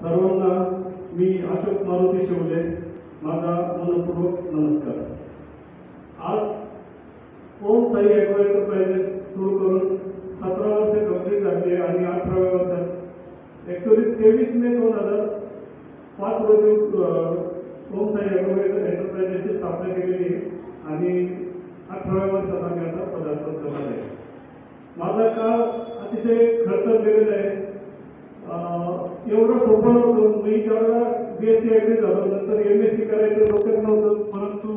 सर्वांना मी अशोक मारुती शिवले माझा मनपूर्वक नमस्कार। आज ओम साई ॲग्रो एंटरप्राइजेस सुरू करून 17 वर्ष कंप्लीट झाली आणि 18व्या वर्षात ॲक्च्युअली 23 मे 2005 रोजी ओम साई ॲग्रो एंटरप्राइजेसची स्थापना केलेली आहे आणि 18व्या वर्षात आम्ही आता पदार्पण करणार आहे। माझा काळ अतिशय खडतर गेलेला आहे। एवढं सोपं नव्हतं। मी ज्यावेळेला BSc ॲग्री झालो नंतर MSc करायचं डोक्यात नव्हतं, परंतु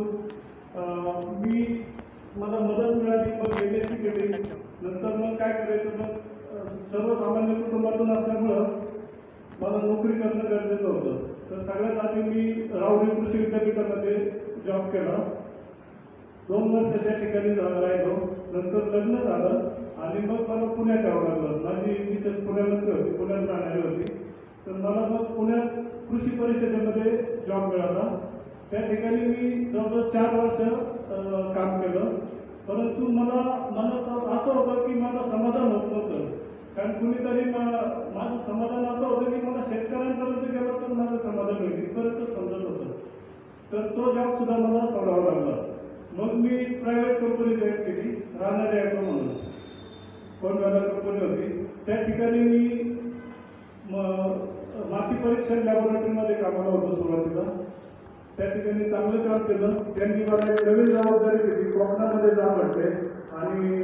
मला मदत मिळाली, मग MSc केली। नंतर मग काय करायचं, मग सर्वसामान्य कुटुंबातून असल्यामुळं मला नोकरी करणं गरजेचं होतं। तर सगळ्यात आधी मी राहुरी कृषी विद्यापीठामध्ये जॉब केला। 2 वर्ष त्या ठिकाणी राहिलो। नंतर लग्न झालं आणि मग मला पुण्यात यावं लागलं। माझी मिसेस पुण्यामध्ये होती, पुण्यात राहणारी होती। तर मला मग पुण्यात कृषी परिषदेमध्ये जॉब मिळाला। त्या ठिकाणी मी जवळजवळ 4 वर्ष काम केलं, परंतु मला असं होतं की माझं समाधान होत नव्हतं। कारण कुणीतरी माझं समाधान असं होतं की मला शेतकऱ्यांपर्यंत गेलं तर माझं समाधान होईल इथपर्यंत समजत होतं। तर तो जॉब सुद्धा मला सोडावा लागला। मग मी प्रायव्हेट कंपनी जॉईन केली, रानडे ॲग्रो म्हणून कोणवाला कंपनी होती। त्या ठिकाणी मी माती परीक्षण लॅबोरेटरीमध्ये कामाला होतो सुरुवातीला। त्या ठिकाणी चांगलं काम केलं। त्यांनी मला एक नवीन जबाबदारी दिली, कोकणामध्ये जा म्हटले आणि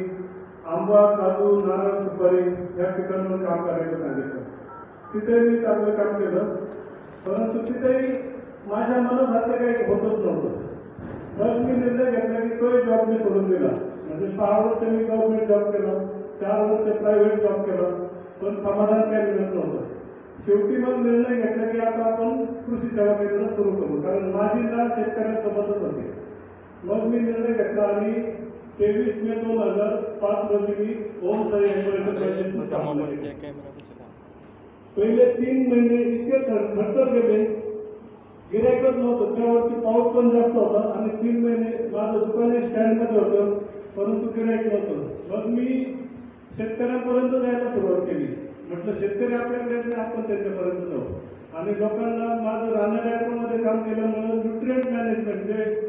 आंबा, काजू, नारळ, सुपारी या पिकांवर काम करायला सांगितलं। तिथे मी चांगलं काम केलं, परंतु तिथेही माझ्या मनासारखं काही होतच नव्हतं। मग मी निर्णय घेतला की तो जॉब मी सोडून दिला। म्हणजे 6 वर्ष मी गव्हर्नमेंट जॉब केला, 4 वर्ष प्रायव्हेट जॉब केला, पण समाधान काही मिळत नव्हतं। शेवटी मग निर्णय घेतला की आता आपण कृषी सेवा केंद्र सुरू करू, कारण माझी नाळ शेतकऱ्यांसोबतच होती। मग मी निर्णय घेतला आणि 23 मे 2005 रोजी मी ओम साई ॲग्रो एंटरप्राइजेसची स्थापना केली। पहिले 3 महिने इतके खडतर गेले, गिरायकच नव्हतं। त्या वर्षी पाऊस पण जास्त होता आणि 3 महिने माझं दुकान स्टँडमध्ये होतं, परंतु गिरायक नव्हतं। मग मी शेतकऱ्यांपर्यंत जायला सुरुवात केली। म्हटलं शेतकरी आपल्याकडे येत नाही, आपण त्यांच्यापर्यंत जाऊ। आणि लोकांना माझं रानडे ॲग्रोमध्ये काम केल्यामुळे न्यूट्रिएंट मॅनेजमेंट जे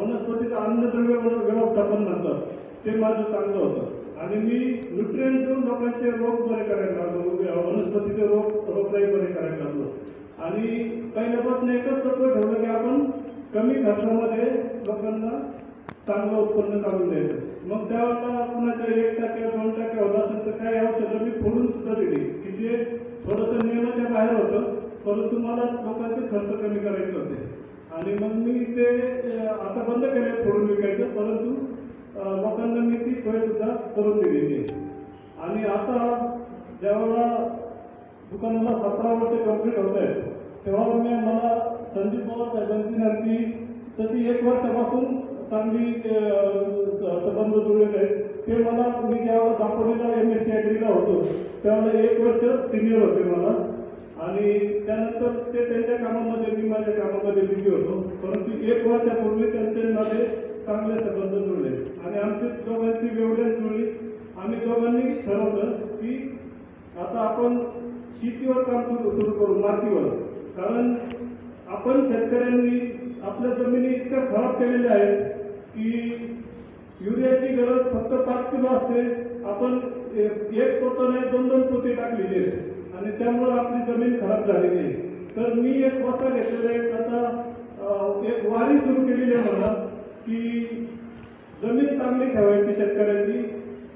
वनस्पतीचं अन्नद्रव्य व्यवस्थापन म्हणतात ते माझं चांगलं होतं आणि मी न्यूट्रिएंट देऊन लोकांचे रोग बरे करायला लागलो, वनस्पतीचे रोगराई बरे करायला लागलो। आणि पहिल्यापासून एकच तत्व ठेवलं की आपण कमी खर्चामध्ये लोकांना चांगलं उत्पन्न काढून द्यायचं। मग त्यावेळेला कुणाच्या 1% 2% होत असेल तर काही औषधं मी फोडून सुद्धा दिली की जे थोडंसं नियमाच्या बाहेर होतं, परंतु मला लोकांचे खर्च कमी करायचे होते। आणि मग मी ते आता बंद केले फोडून विकायचं, परंतु लोकांना मी ती सोय सुद्धा करून दिलेली आहे। आणि आता ज्यावेळेला दुकानाला 17 वर्ष कंप्लीट होत आहेत, तेव्हा मला संदीप पवार साहेबांची आमची तशी 1 वर्षापासून चांगली संबंध जुळलेले आहेत। ते मला मी ज्यावेळेला दापोलीला MSc ॲग्रीला होतो त्यावेळेला 1 वर्ष सिनियर होते मला, आणि त्यानंतर ते त्यांच्या कामामध्ये मी माझ्या कामामध्ये बिझी होतो, परंतु 1 वर्षापूर्वी त्यांचे माझे चांगले संबंध जुळले आणि आमची दोघांची वेवलेंथ जुळली। आम्ही दोघांनी ठरवलं की आता आपण शेतीवर काम सुरू करू, मातीवर। कारण आपण शेतकऱ्यांनी आपल्या जमिनी इतक्या खराब केलेल्या आहेत की युरियाची गरज फक्त 5 किलो असते, आपण 1 पोतं नाही 2-2 पोते टाकलेली आहेत आणि त्यामुळे आपली जमीन खराब झालेली आहे। तर मी एक वसा घेतलेला आहे, आता एक वारी सुरू केलेली आहे मला की जमीन चांगली ठेवायची शेतकऱ्याची,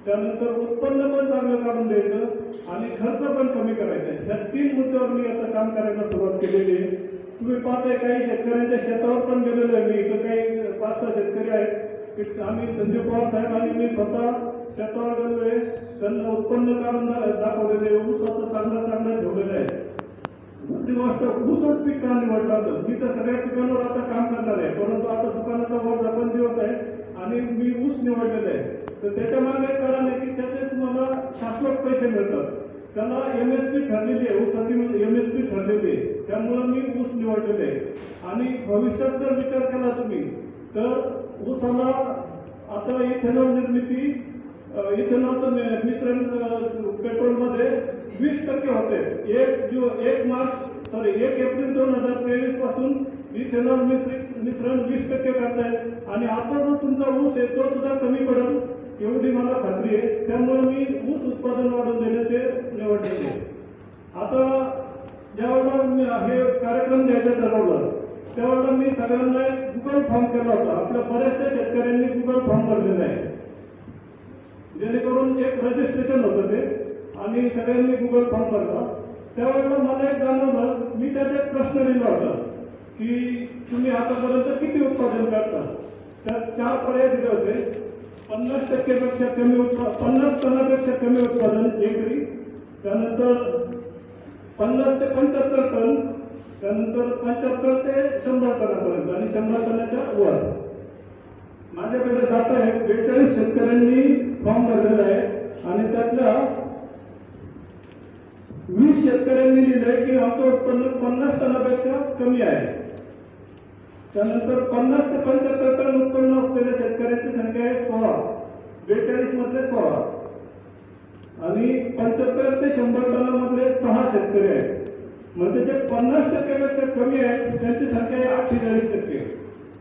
त्यानंतर उत्पन्न पण चांगलं काढून द्यायचं आणि खर्च पण कमी करायचा। या 3 मुद्द्यावर मी आता काम करायला सुरुवात केलेली आहे। तुम्ही पाहताय काही शेतकऱ्यांच्या शेतावर पण गेलेलो आहे मी। इथं काही 5-6 शेतकरी आहेत की आम्ही संदीप पवार साहेब आणि मी स्वतः शेतावर गेलो आहे, त्यांना उत्पन्न काढून दाखवलेलं आहे। ऊस आता चांगला ठेवलेला आहे। दुसरी गोष्ट, ऊसच पीक का निवडलं असेल, मी तर सगळ्या पिकांवर आता काम करणार आहे, परंतु आता दुकानाचा वर 2 दिवस आहे आणि मी ऊस निवडलेला आहे। तर त्याच्या मागे एक कारण आहे की त्याचे तुम्हाला शाश्वत पैसे मिळतात। त्याला MSP ठरलेली आहे, ऊसाची MSP ठरलेली आहे, त्यामुळं मी ऊस निवडलेले आहे। आणि भविष्यात जर विचार केला तुम्ही तर ऊसाला आता इथेनॉल निर्मिती, इथेनॉलचं मिश्रण पेट्रोलमध्ये 20% होते। 1 मार्च एप्रिल 2023 पासून इथेनॉल मिश्रण 20% करतायत आणि आता जो तुमचा ऊस आहे तो सुद्धा कमी पडेल एवढी मला खात्री आहे. त्यामुळे मी ऊस उत्पादन वाढवून देण्याचे निवडले. आता ज्यावेळेला हे कार्यक्रम द्यायचं ठरवलं त्यावेळेला मी सगळ्यांना गुगल फॉर्म केला होता. आपल्या बऱ्याचशा शेतकऱ्यांनी गुगल फॉर्म भरलेला आहे, जेणेकरून एक रजिस्ट्रेशन होतं ते आणि सगळ्यांनी गुगल फॉर्म भरला. त्यावेळेला मला एक जाणवलं, मी त्यात एक प्रश्न लिहिला होता की तुम्ही आतापर्यंत किती उत्पादन करता. त्यात 4 पर्याय दिले होते. 50% कमी 50 टनापेक्षा कमी उत्पादन एकरी, त्यानंतर 50 ते 75 टन, त्यानंतर 75 ते 100 टनापर्यंत आणि 100 टनाच्या वर. माझ्याकडे डाटा आहे. 42 शेतकऱ्यांनी फॉर्म भरलेला आहे आणि त्यातल्या 20 शेतकऱ्यांनी लिहिलंय की आमचं उत्पन्न 50 टनापेक्षा कमी आहे. त्यानंतर 50 ते 75 टन उत्पन्न असलेल्या शेतकऱ्यांची संख्या आहे 16, 42 मधले 16 आणि 75 ते 100 टनामधले 6 शेतकरी आहेत. म्हणजे जे 50% पेक्षा कमी आहेत त्यांची संख्या आहे 48%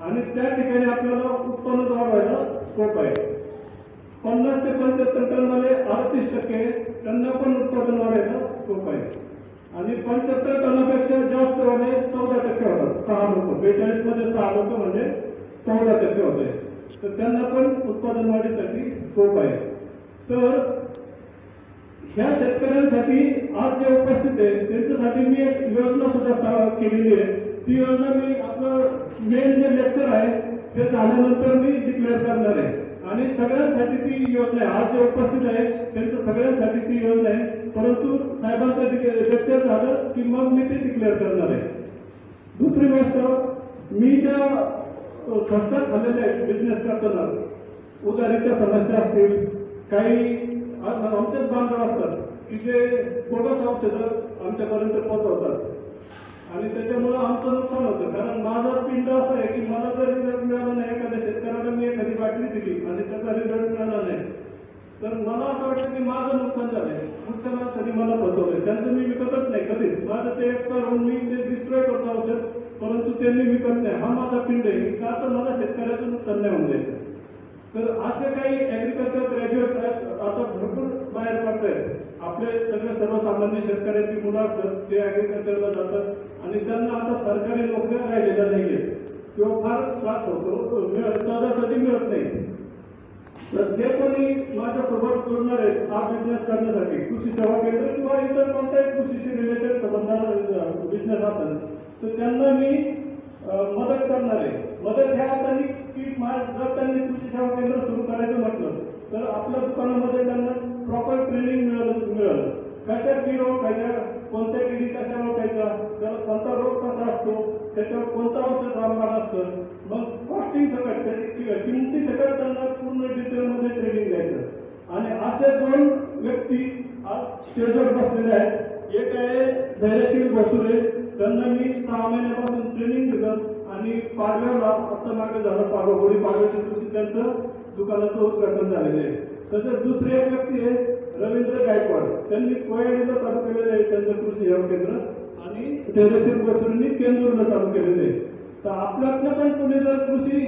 आणि त्या ठिकाणी आपल्याला उत्पन्न वाढवायला स्कोप आहे. 50 ते 75 टन मध्ये 38%, त्यांना पण उत्पादन वाढायला स्कोप आहे आणि 75 टनापेक्षा जास्त वाढे 14% होतात. 6 लोक, 42 मध्ये 6 लोक म्हणजे 14% होते. तर त्यांना पण उत्पादन वाढीसाठी स्कोप आहे. तर ह्या शेतकऱ्यांसाठी आज जे उपस्थित आहे त्यांच्यासाठी मी एक योजना सुद्धा केलेली आहे. ती योजना मी आपलं मेन जे लेक्चर आहे ते झाल्यानंतर मी डिक्लेअर करणार आहे आणि सगळ्यांसाठी ती योजना आहे. आज जे उपस्थित आहे त्यांच्या सगळ्यांसाठी ती योजना आहे. परंतु साहेबांचं लेक्चर झालं की मग मी ते डिक्लेअर करणार आहे. दुसरी गोष्ट, मी ज्या खस्ता खाल्लेल्या आहेत बिझनेस करताना, उधारीच्या समस्या असतील, काही आमचेच बांधव असतात की जे बोगस औषधं आमच्यापर्यंत पोहोचवतात आणि त्याच्यामुळं आमचं नुकसान होतं. कारण माझा पिंड असं आहे की मला जर रिझल्ट मिळाला नाही, एखाद्या शेतकऱ्याला मी एखादी बाटली दिली आणि त्याचा रिझल्ट मिळाला नाही, तर मला असं वाटतं की माझं नुकसान झालंय, पुढच्या माणसाने मला फसवलंय. त्यांचं मी विकतच नाही कधीच. माझं ते एक्सपायर होऊन मी ते डिस्ट्रॉय करतो औषध, परंतु त्यांनी विकत नाही. हा माझा पिंड आहे का, तर मला शेतकऱ्याचं नुकसान नाही होऊन द्यायचं. तर असे काही ऍग्रिकल्चर ग्रॅज्युएट्स आहेत आता भरपूर बाहेर पडत आहेत. आपले सगळे सर्वसामान्य शेतकऱ्याची मुलं असतात ते ऍग्रिकल्चरला जातात आणि त्यांना आता सरकारी नोकऱ्या राहिलेल्या नाहीयेत किंवा फार त्रास होतो, सहजासहजी मिळत नाही. तर जे कोणी माझ्यासोबत जोडणार आहेत हा बिझनेस करण्यासाठी, कृषी सेवा केंद्र किंवा इतर कोणत्याही कृषीशी रिलेटेड संबंध बिझनेस असेल तर त्यांना मी मदत करणार आहे. मदत ह्या अर्थाने की जर त्यांनी कृषी सेवा केंद्र सुरू करायचं म्हटलं तर आपल्या दुकानामध्ये त्यांना प्रॉपर ट्रेनिंग मिळेल. कशा कीड ओळखायच्या, कोणत्या किडी कशा ओळखायच्या, त्याला कोणता रोग कसा असतो, त्याच्यावर कोणतं औषध रामबाण असतं, मग कॉस्टिंग सकट त्याची किंमती सकट त्यांना पूर्ण डिटेलमध्ये ट्रेनिंग द्यायचं. आणि असे 2 व्यक्ती स्टेजवर बसलेले आहेत. एक आहे धैर्यशील बसुरे, त्यांना मी 6 महिन्यापासून ट्रेनिंग दिलं आणि पाडव्याला आता मागे झालं होळी पाडव्याच्या दिवशी त्यांचं दुकानाचं उद्घाटन झालेलं आहे. तसेच दुसरे एक व्यक्ती आहे रवींद्र गायकवाड, त्यांनी कोयवाडीला चालू केलेलं आहे त्यांचं कृषी सेवा केंद्र आणि धैर्यशील बसुरेंनी केंदूरला चालू केलेलं आहे. तर आपल्यातलं पण कोणी जर कृषी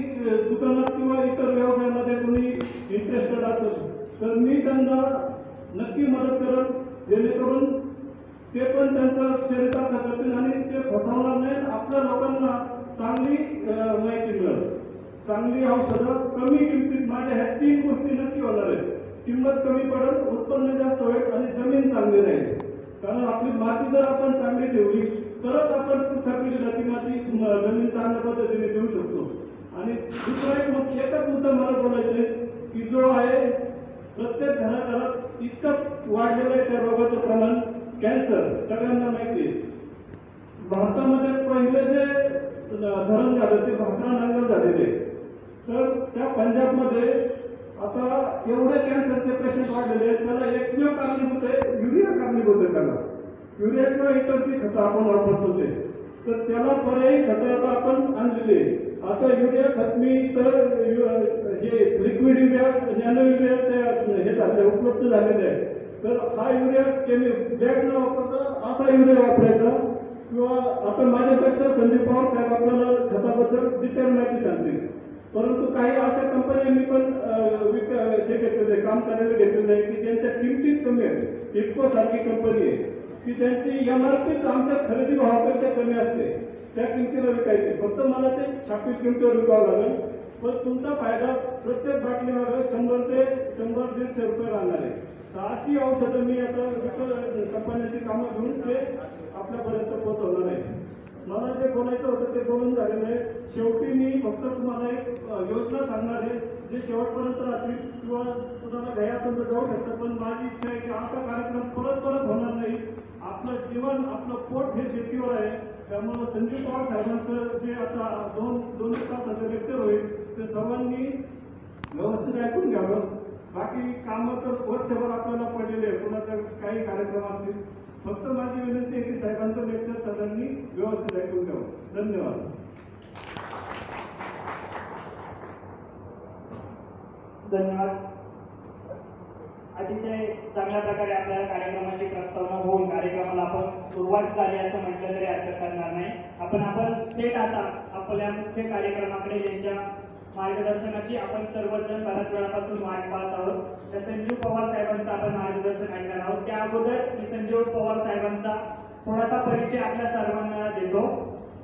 दुकानात किंवा इतर व्यवसायामध्ये कोणी इंटरेस्टेड असेल तर मी त्यांना नक्की मदत करेन, जेणेकरून ते पण त्यांचा चरितार्थ करतील आणि ते फसवणार नाही. आपल्या लोकांना चांगली माहिती मिळेल, चांगली औषधं कमी किमतीत. माझ्या ह्या 3 गोष्टी नक्की होणार आहेत. किंमत कमी पडेल, उत्पन्न जास्त होईल आणि जमीन चांगली राहील. कारण आपली माती जर आपण चांगली ठेवली तरच आपण पुढच्या पिढीला ती माती जमीन चांगल्या पद्धतीने देऊ शकतो. आणि दुसरा एकच मुद्दा मला बोलायचं आहे की जो आहे प्रत्येक घराघरात इतकं वाढलेलं आहे त्या रोगाचं प्रमाण, कॅन्सर सगळ्यांना माहिती आहे. भारतामध्ये पहिलं जे धरण झालं ते भाकरा नांगल झालेले, तर त्या पंजाबमध्ये आता एवढे कॅन्सरचे पेशंट वाढलेले आहेत. त्याला एकमेव कारणीभूत आहे युरिया, कारणीभूत आहे त्याला. युरिया किंवा इतर जी खतं आपण वापरतो ते, तर त्याला पर्यायी खतं आता आपण आणलेले. आता युरिया खत मी तर हे लिक्विड युरिया, नॅनो युरिया हे झाले उपलब्ध झालेले आहे. तर हा युरिया बॅग न वापरता असा युरिया वापरायचा किंवा आता माझ्यापेक्षा संदीप पवार साहेब आपल्याला खताबद्दल डिटेल माहिती सांगतील. परंतु काही अशा कंपन्यांनी पण जे घेतलेलं आहे, काम करायला घेतलेलं आहे की ज्यांच्या किमतीच कमी आहेत. इफको सारखी कंपनी आहे की ज्यांची MRP आमच्या खरेदी भावापेक्षा कमी असते, त्या किमतीला विकायचे. फक्त मला ते छापील किमतीवर विकावं लागेल. पण तुमचा फायदा प्रत्येक बाटली मागे 100 ते 100-150 रुपये राहणार आहे. अशी औषधं मी आता कंपन्यांची कामं घेऊन ते आपल्यापर्यंत पोहोचवणार आहे. मला जे बोलायचं होतं ते बोलून झालेलं आहे. शेवटी मी फक्त तुम्हाला एक योजना सांगणार आहे, जे शेवटपर्यंत राहतील किंवा तुम्हाला घ्यायला असेल तर जाऊ शकतं. पण माझी इच्छा आहे की असा कार्यक्रम परत परत होणार नाही. आपलं जीवन, आपलं पोट हे शेतीवर आहे. त्यामुळं संजीव पवार साहेबांचं जे आता दोन तासाचं लेक्चर होईल ते सर्वांनी व्यवस्थित ऐकून घ्यावं. बाकी कामं तर वर्षभर आपल्याला पडलेले आहे, कुणाचा काही कार्यक्रम असतील. फक्त माझी विनंती आहे की साहेबांचं लेक्चर सर्वांनी व्यवस्थित ऐकून घ्यावं. धन्यवाद. धन्यवाद. अतिशय चांगल्या प्रकारे आपल्या कार्यक्रमाची प्रस्तावना होऊन कार्यक्रमाला आपण सुरुवात झाली असं म्हटलं तरी हरकत करणार नाही. आपण थेट आता आपल्या मुख्य कार्यक्रमाकडे ज्यांच्या मार्गदर्शनाची आपण सर्वजण बऱ्याच वेळापासून वाट पाहत आहोत, त्या संजीव पवार साहेबांचं आपण मार्गदर्शन ऐकणार आहोत. त्या अगोदर मी संजीव पवार साहेबांचा थोडासा परिचय आपल्या सर्वांना देतो.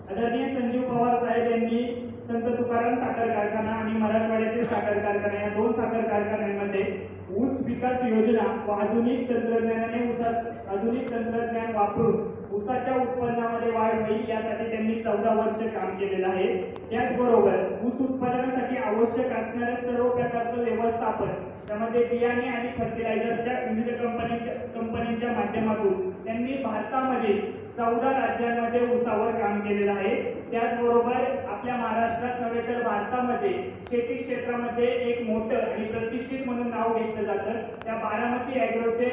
आदरणीय संजीव पवार साहेब यांनी संत तुकाराम साखर कारखाना आणि मराठवाड्यातील साखर कारखाना या 2 साखर कारखान्यांमध्ये ऊस विकास योजना व आधुनिक तंत्रज्ञान वापरून ऊसाच्या उत्पन्नामध्ये वाढ होईल यासाठी त्यांनी 14 वर्ष काम केलेलं आहे. त्याचबरोबर ऊस उत्पादनासाठी आवश्यक असणाऱ्या सर्व प्रकारचं व्यवस्थापन, त्यामध्ये बियाणे आणि फर्टिलायझरच्या विविध कंपन्यांच्या माध्यमातून त्यांनी भारतामध्ये 14 राज्यांमध्ये ऊसावर काम केलेलं आहे. त्याचबरोबर आपल्या महाराष्ट्रात नव्हे तर भारतामध्ये शेती क्षेत्रामध्ये एक मोठं आणि प्रतिष्ठित म्हणून नाव घेतलं जातं. त्या बारामती ॲग्रोचे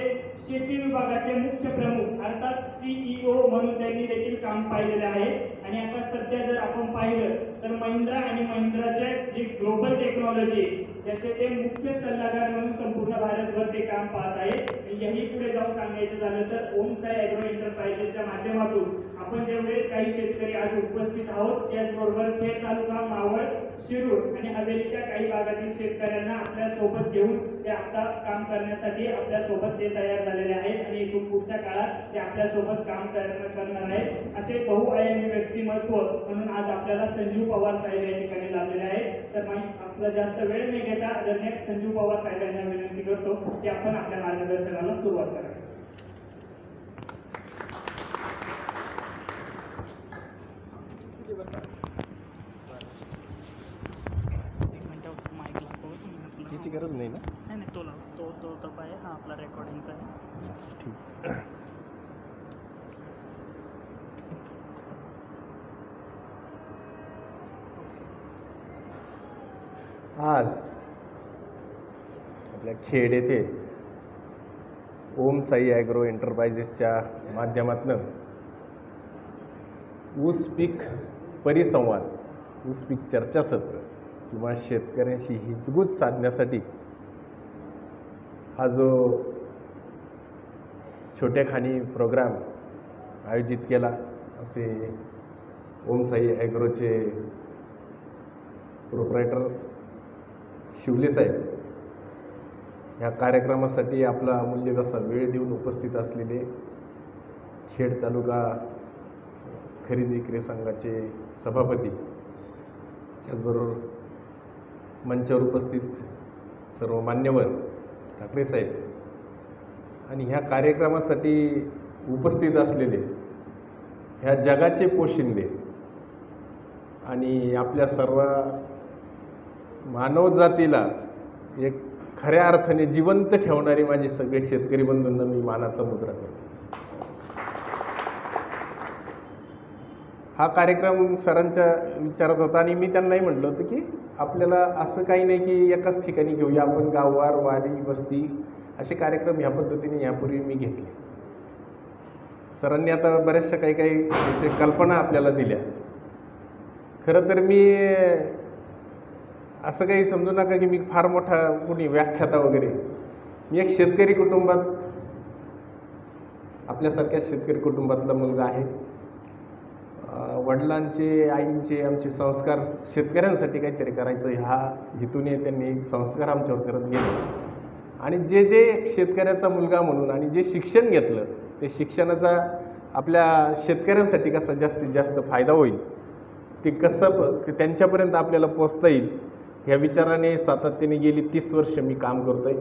शेती विभागाचे मुख्य प्रमुख अर्थात CEO म्हणून त्यांनी देखील काम पाहिलेलं आहे. आणि आता सध्या जर आपण पाहिलं तर महिंद्रा आणि महिंद्राचे जी ग्लोबल टेक्नॉलॉजी त्याचे ते मुख्य सल्लागार म्हणून संपूर्ण भारतभर ते काम पाहत आहे. यही पुढे जाऊन सांगायचं झालं तर ओम साई ॲग्रो एंटरप्राइजेसच्या माध्यमातून आपण जेवढे काही शेतकरी आज उपस्थित आहोत, त्याचबरोबर खेड तालुका, मावळ, शिरूर आणि हवेलीच्या काही भागातील शेतकऱ्यांना आपल्या सोबत घेऊन ते आता काम करण्यासाठी आपल्या सोबत ते तयार झालेले आहेत आणि इथून पुढच्या काळात ते आपल्या सोबत काम करणार आहेत. असे बहुआयामी व्यक्तिमत्व म्हणून आज आपल्याला संजीव पवार साहेब या ठिकाणी लाभलेले आहेत. तर आपला जास्त वेळ न घेता आदरणीय संजीव पवार साहेबांना विनंती करतो की आपण आपल्या मार्गदर्शनाला सुरुवात करावी. याची गरज नाही ना? नाही तो लाव तो टप्पा आहे हा आपला रेकॉर्डिंगचा आहे. ठीक. आज आपल्या खेड येथे ओम साई ॲग्रो एंटरप्राइजेसच्या माध्यमातून ऊस पीक परिसंवाद, ऊस पीक चर्चासत्र किंवा शेतकऱ्यांशी हितगुज साधण्यासाठी हा जो छोट्या खाणी प्रोग्राम आयोजित केला, असे ओम साई ॲग्रोचे प्रोप्रायटर शिवले साहेब ह्या कार्यक्रमासाठी आपला अमूल्य असा वेळ देऊन उपस्थित असलेले खेड तालुका खरेदी विक्री संघाचे सभापती, त्याचबरोबर मंचावर उपस्थित सर्व मान्यवर, ठाकरे साहेब आणि ह्या कार्यक्रमासाठी उपस्थित असलेले ह्या जगाचे पोशिंदे आणि आपल्या सर्व मानवजातीला एक खऱ्या अर्थाने जिवंत ठेवणारे माझे सगळे शेतकरी बंधूंना मी मानाचा मुजरा करतो. हा कार्यक्रम सरांच्या विचारात होता आणि मी त्यांनाही म्हटलं होतं की आपल्याला असं काही नाही की एकाच ठिकाणी घेऊया, आपण गाववार, वाडी, वस्ती असे कार्यक्रम ह्या पद्धतीने यापूर्वी मी घेतले. सरांनी आता बऱ्याचशा काही त्याचे कल्पना आपल्याला दिल्या. खरं तर मी असं काही समजू नका की मी फार मोठा कुणी व्याख्याता वगैरे. मी एक शेतकरी कुटुंबात, आपल्यासारख्या शेतकरी कुटुंबातला मुलगा आहे. वडिलांचे आईंचे आमचे संस्कार शेतकऱ्यांसाठी काहीतरी करायचं ह्या हेतूने त्यांनी संस्कार आमच्यावर करत गेले आणि जे जे शेतकऱ्याचा मुलगा म्हणून आणि जे शिक्षण घेतलं ते शिक्षणाचा आपल्या शेतकऱ्यांसाठी कसा जास्तीत जास्त फायदा होईल ते कसं त्यांच्यापर्यंत आपल्याला पोचता येईल ह्या विचाराने सातत्याने गेली 30 वर्ष मी काम करतो आहे.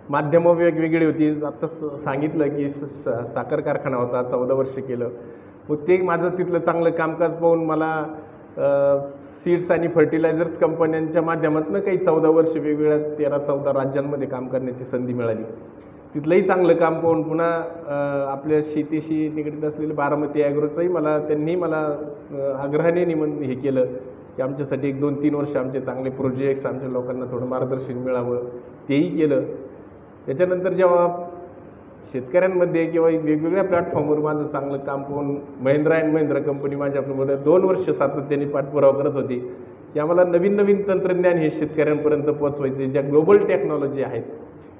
माध्यमं वेगवेगळी होती. आता सांगितलं की साखर कारखाना होता 14 वर्ष केलं. मग ते माझं तिथलं चांगलं कामकाज पाहून मला सीड्स आणि फर्टिलायझर्स कंपन्यांच्या माध्यमातून काही 14 वर्ष वेगवेगळ्या 13-14 राज्यांमध्ये काम करण्याची संधी मिळाली. तिथलंही चांगलं काम पाहून पुन्हा आपल्या शेतीशी निगडीत असलेलं बारामती ॲग्रोचंही त्यांनी मला आग्रहाने हे केलं की आमच्यासाठी 1-2-3 वर्ष आमचे चांगले प्रोजेक्ट्स आमच्या लोकांना थोडं मार्गदर्शन मिळावं तेही केलं. त्याच्यानंतर जेव्हा शेतकऱ्यांमध्ये किंवा वेगवेगळ्या प्लॅटफॉर्मवर माझं चांगलं काम पाहून महिंद्रा अँड महिंद्रा कंपनी माझ्यापुढे 2 वर्ष सातत्याने पाठपुरावा करत होती की आम्हाला नवीन नवीन तंत्रज्ञान हे शेतकऱ्यांपर्यंत पोचवायचे. ज्या ग्लोबल टेक्नॉलॉजी आहेत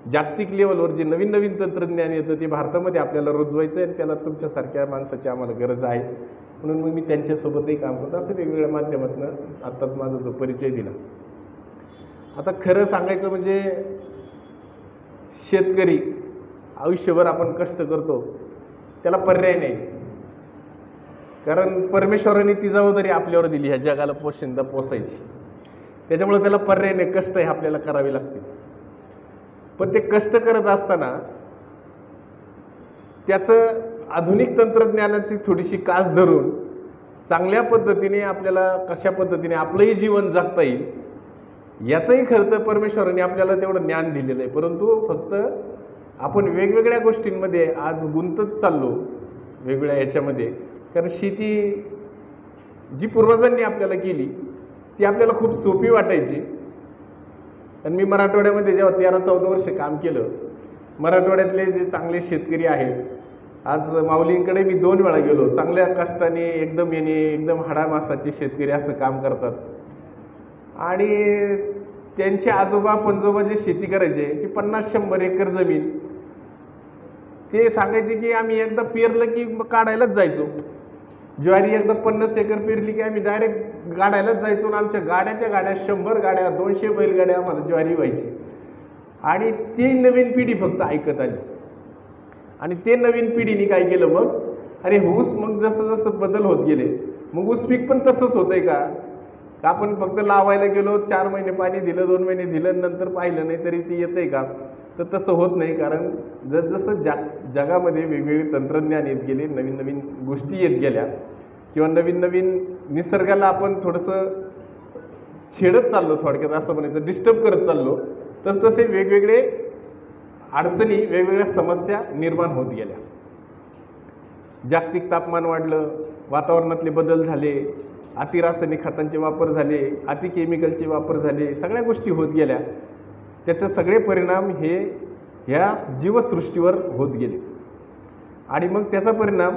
जागतिक लेवलवर जे नवीन नवीन तंत्रज्ञान येतं ते भारतामध्ये आपल्याला रुजवायचं आहे आणि त्याला तुमच्यासारख्या माणसाची आम्हाला गरज आहे. म्हणून मग मी त्यांच्यासोबतही काम करतो. असं वेगवेगळ्या माध्यमातून आत्ताच माझा जो परिचय दिला. आता खरं सांगायचं म्हणजे शेतकरी आयुष्यभर आपण कष्ट करतो त्याला पर्याय नाही, कारण परमेश्वराने ती जबाबदारी आपल्यावर दिली ह्या जगाला पोसायची. त्याच्यामुळे त्याला पर्याय नाही, कष्ट हे आपल्याला करावे लागतील. पण ते कष्ट करत असताना त्याचं आधुनिक तंत्रज्ञानाची थोडीशी कास धरून चांगल्या पद्धतीने आपल्याला कशा पद्धतीने आपलंही जीवन जगता येईल याचंही खरं तर परमेश्वराने आपल्याला तेवढं ज्ञान दिलेलं आहे. परंतु फक्त आपण वेगवेगळ्या गोष्टींमध्ये आज गुंतत चाललो वेगवेगळ्या ह्याच्यामध्ये, कारण शेती जी पूर्वजांनी आपल्याला केली ती आपल्याला खूप सोपी वाटायची. आणि मी मराठवाड्यामध्ये जेव्हा 13-14 वर्ष काम केलं, मराठवाड्यातले जे चांगले शेतकरी आहेत, आज माऊलींकडे मी 2 वेळा गेलो. चांगल्या कष्टाने एकदम हाडामासाचे शेतकरी असं काम करतात आणि त्यांचे आजोबा पंजोबा जे शेती करायचे ती 50-100 एकर जमीन ते सांगायचे की आम्ही एकदा पेरलं की मग काढायलाच जायचो. ज्वारी एकदा 50 एकर पेरली की आम्ही डायरेक्ट गाडायलाच जायचो आणि आमच्या गाड्याच्या गाड्या 100 गाड्या 200 बैलगाड्या आम्हाला ज्वारी व्हायची. आणि ती नवीन पिढी फक्त ऐकत आली आणि ते नवीन पिढीने काय केलं मग अरे ऊस मग जसं जसं बदल होत गेले मग ऊस पीक पण तसंच होतंय का आपण फक्त लावायला गेलो 4 महिने पाणी दिलं 2 महिने दिलं नंतर पाहिलं नाही तरी ते येतंय का. तर तसं होत नाही, कारण जसं जगामध्ये वेगवेगळे तंत्रज्ञान येत गेले, नवीन नवीन गोष्टी येत गेल्या किंवा नवीन नवीन निसर्गाला आपण थोडंसं छेडत चाललो, थोडक्यात असं म्हणायचं डिस्टर्ब करत चाललो, तसे वेगवेगळे अडचणी वेगवेगळ्या समस्या निर्माण होत गेल्या. जागतिक तापमान वाढलं, वातावरणातले बदल झाले, अतिरासायनिक खतांचे वापर झाले, अति केमिकलचे वापर झाले, सगळ्या गोष्टी होत गेल्या. त्याचे सगळे परिणाम हे ह्या जीवसृष्टीवर होत गेले आणि मग त्याचा परिणाम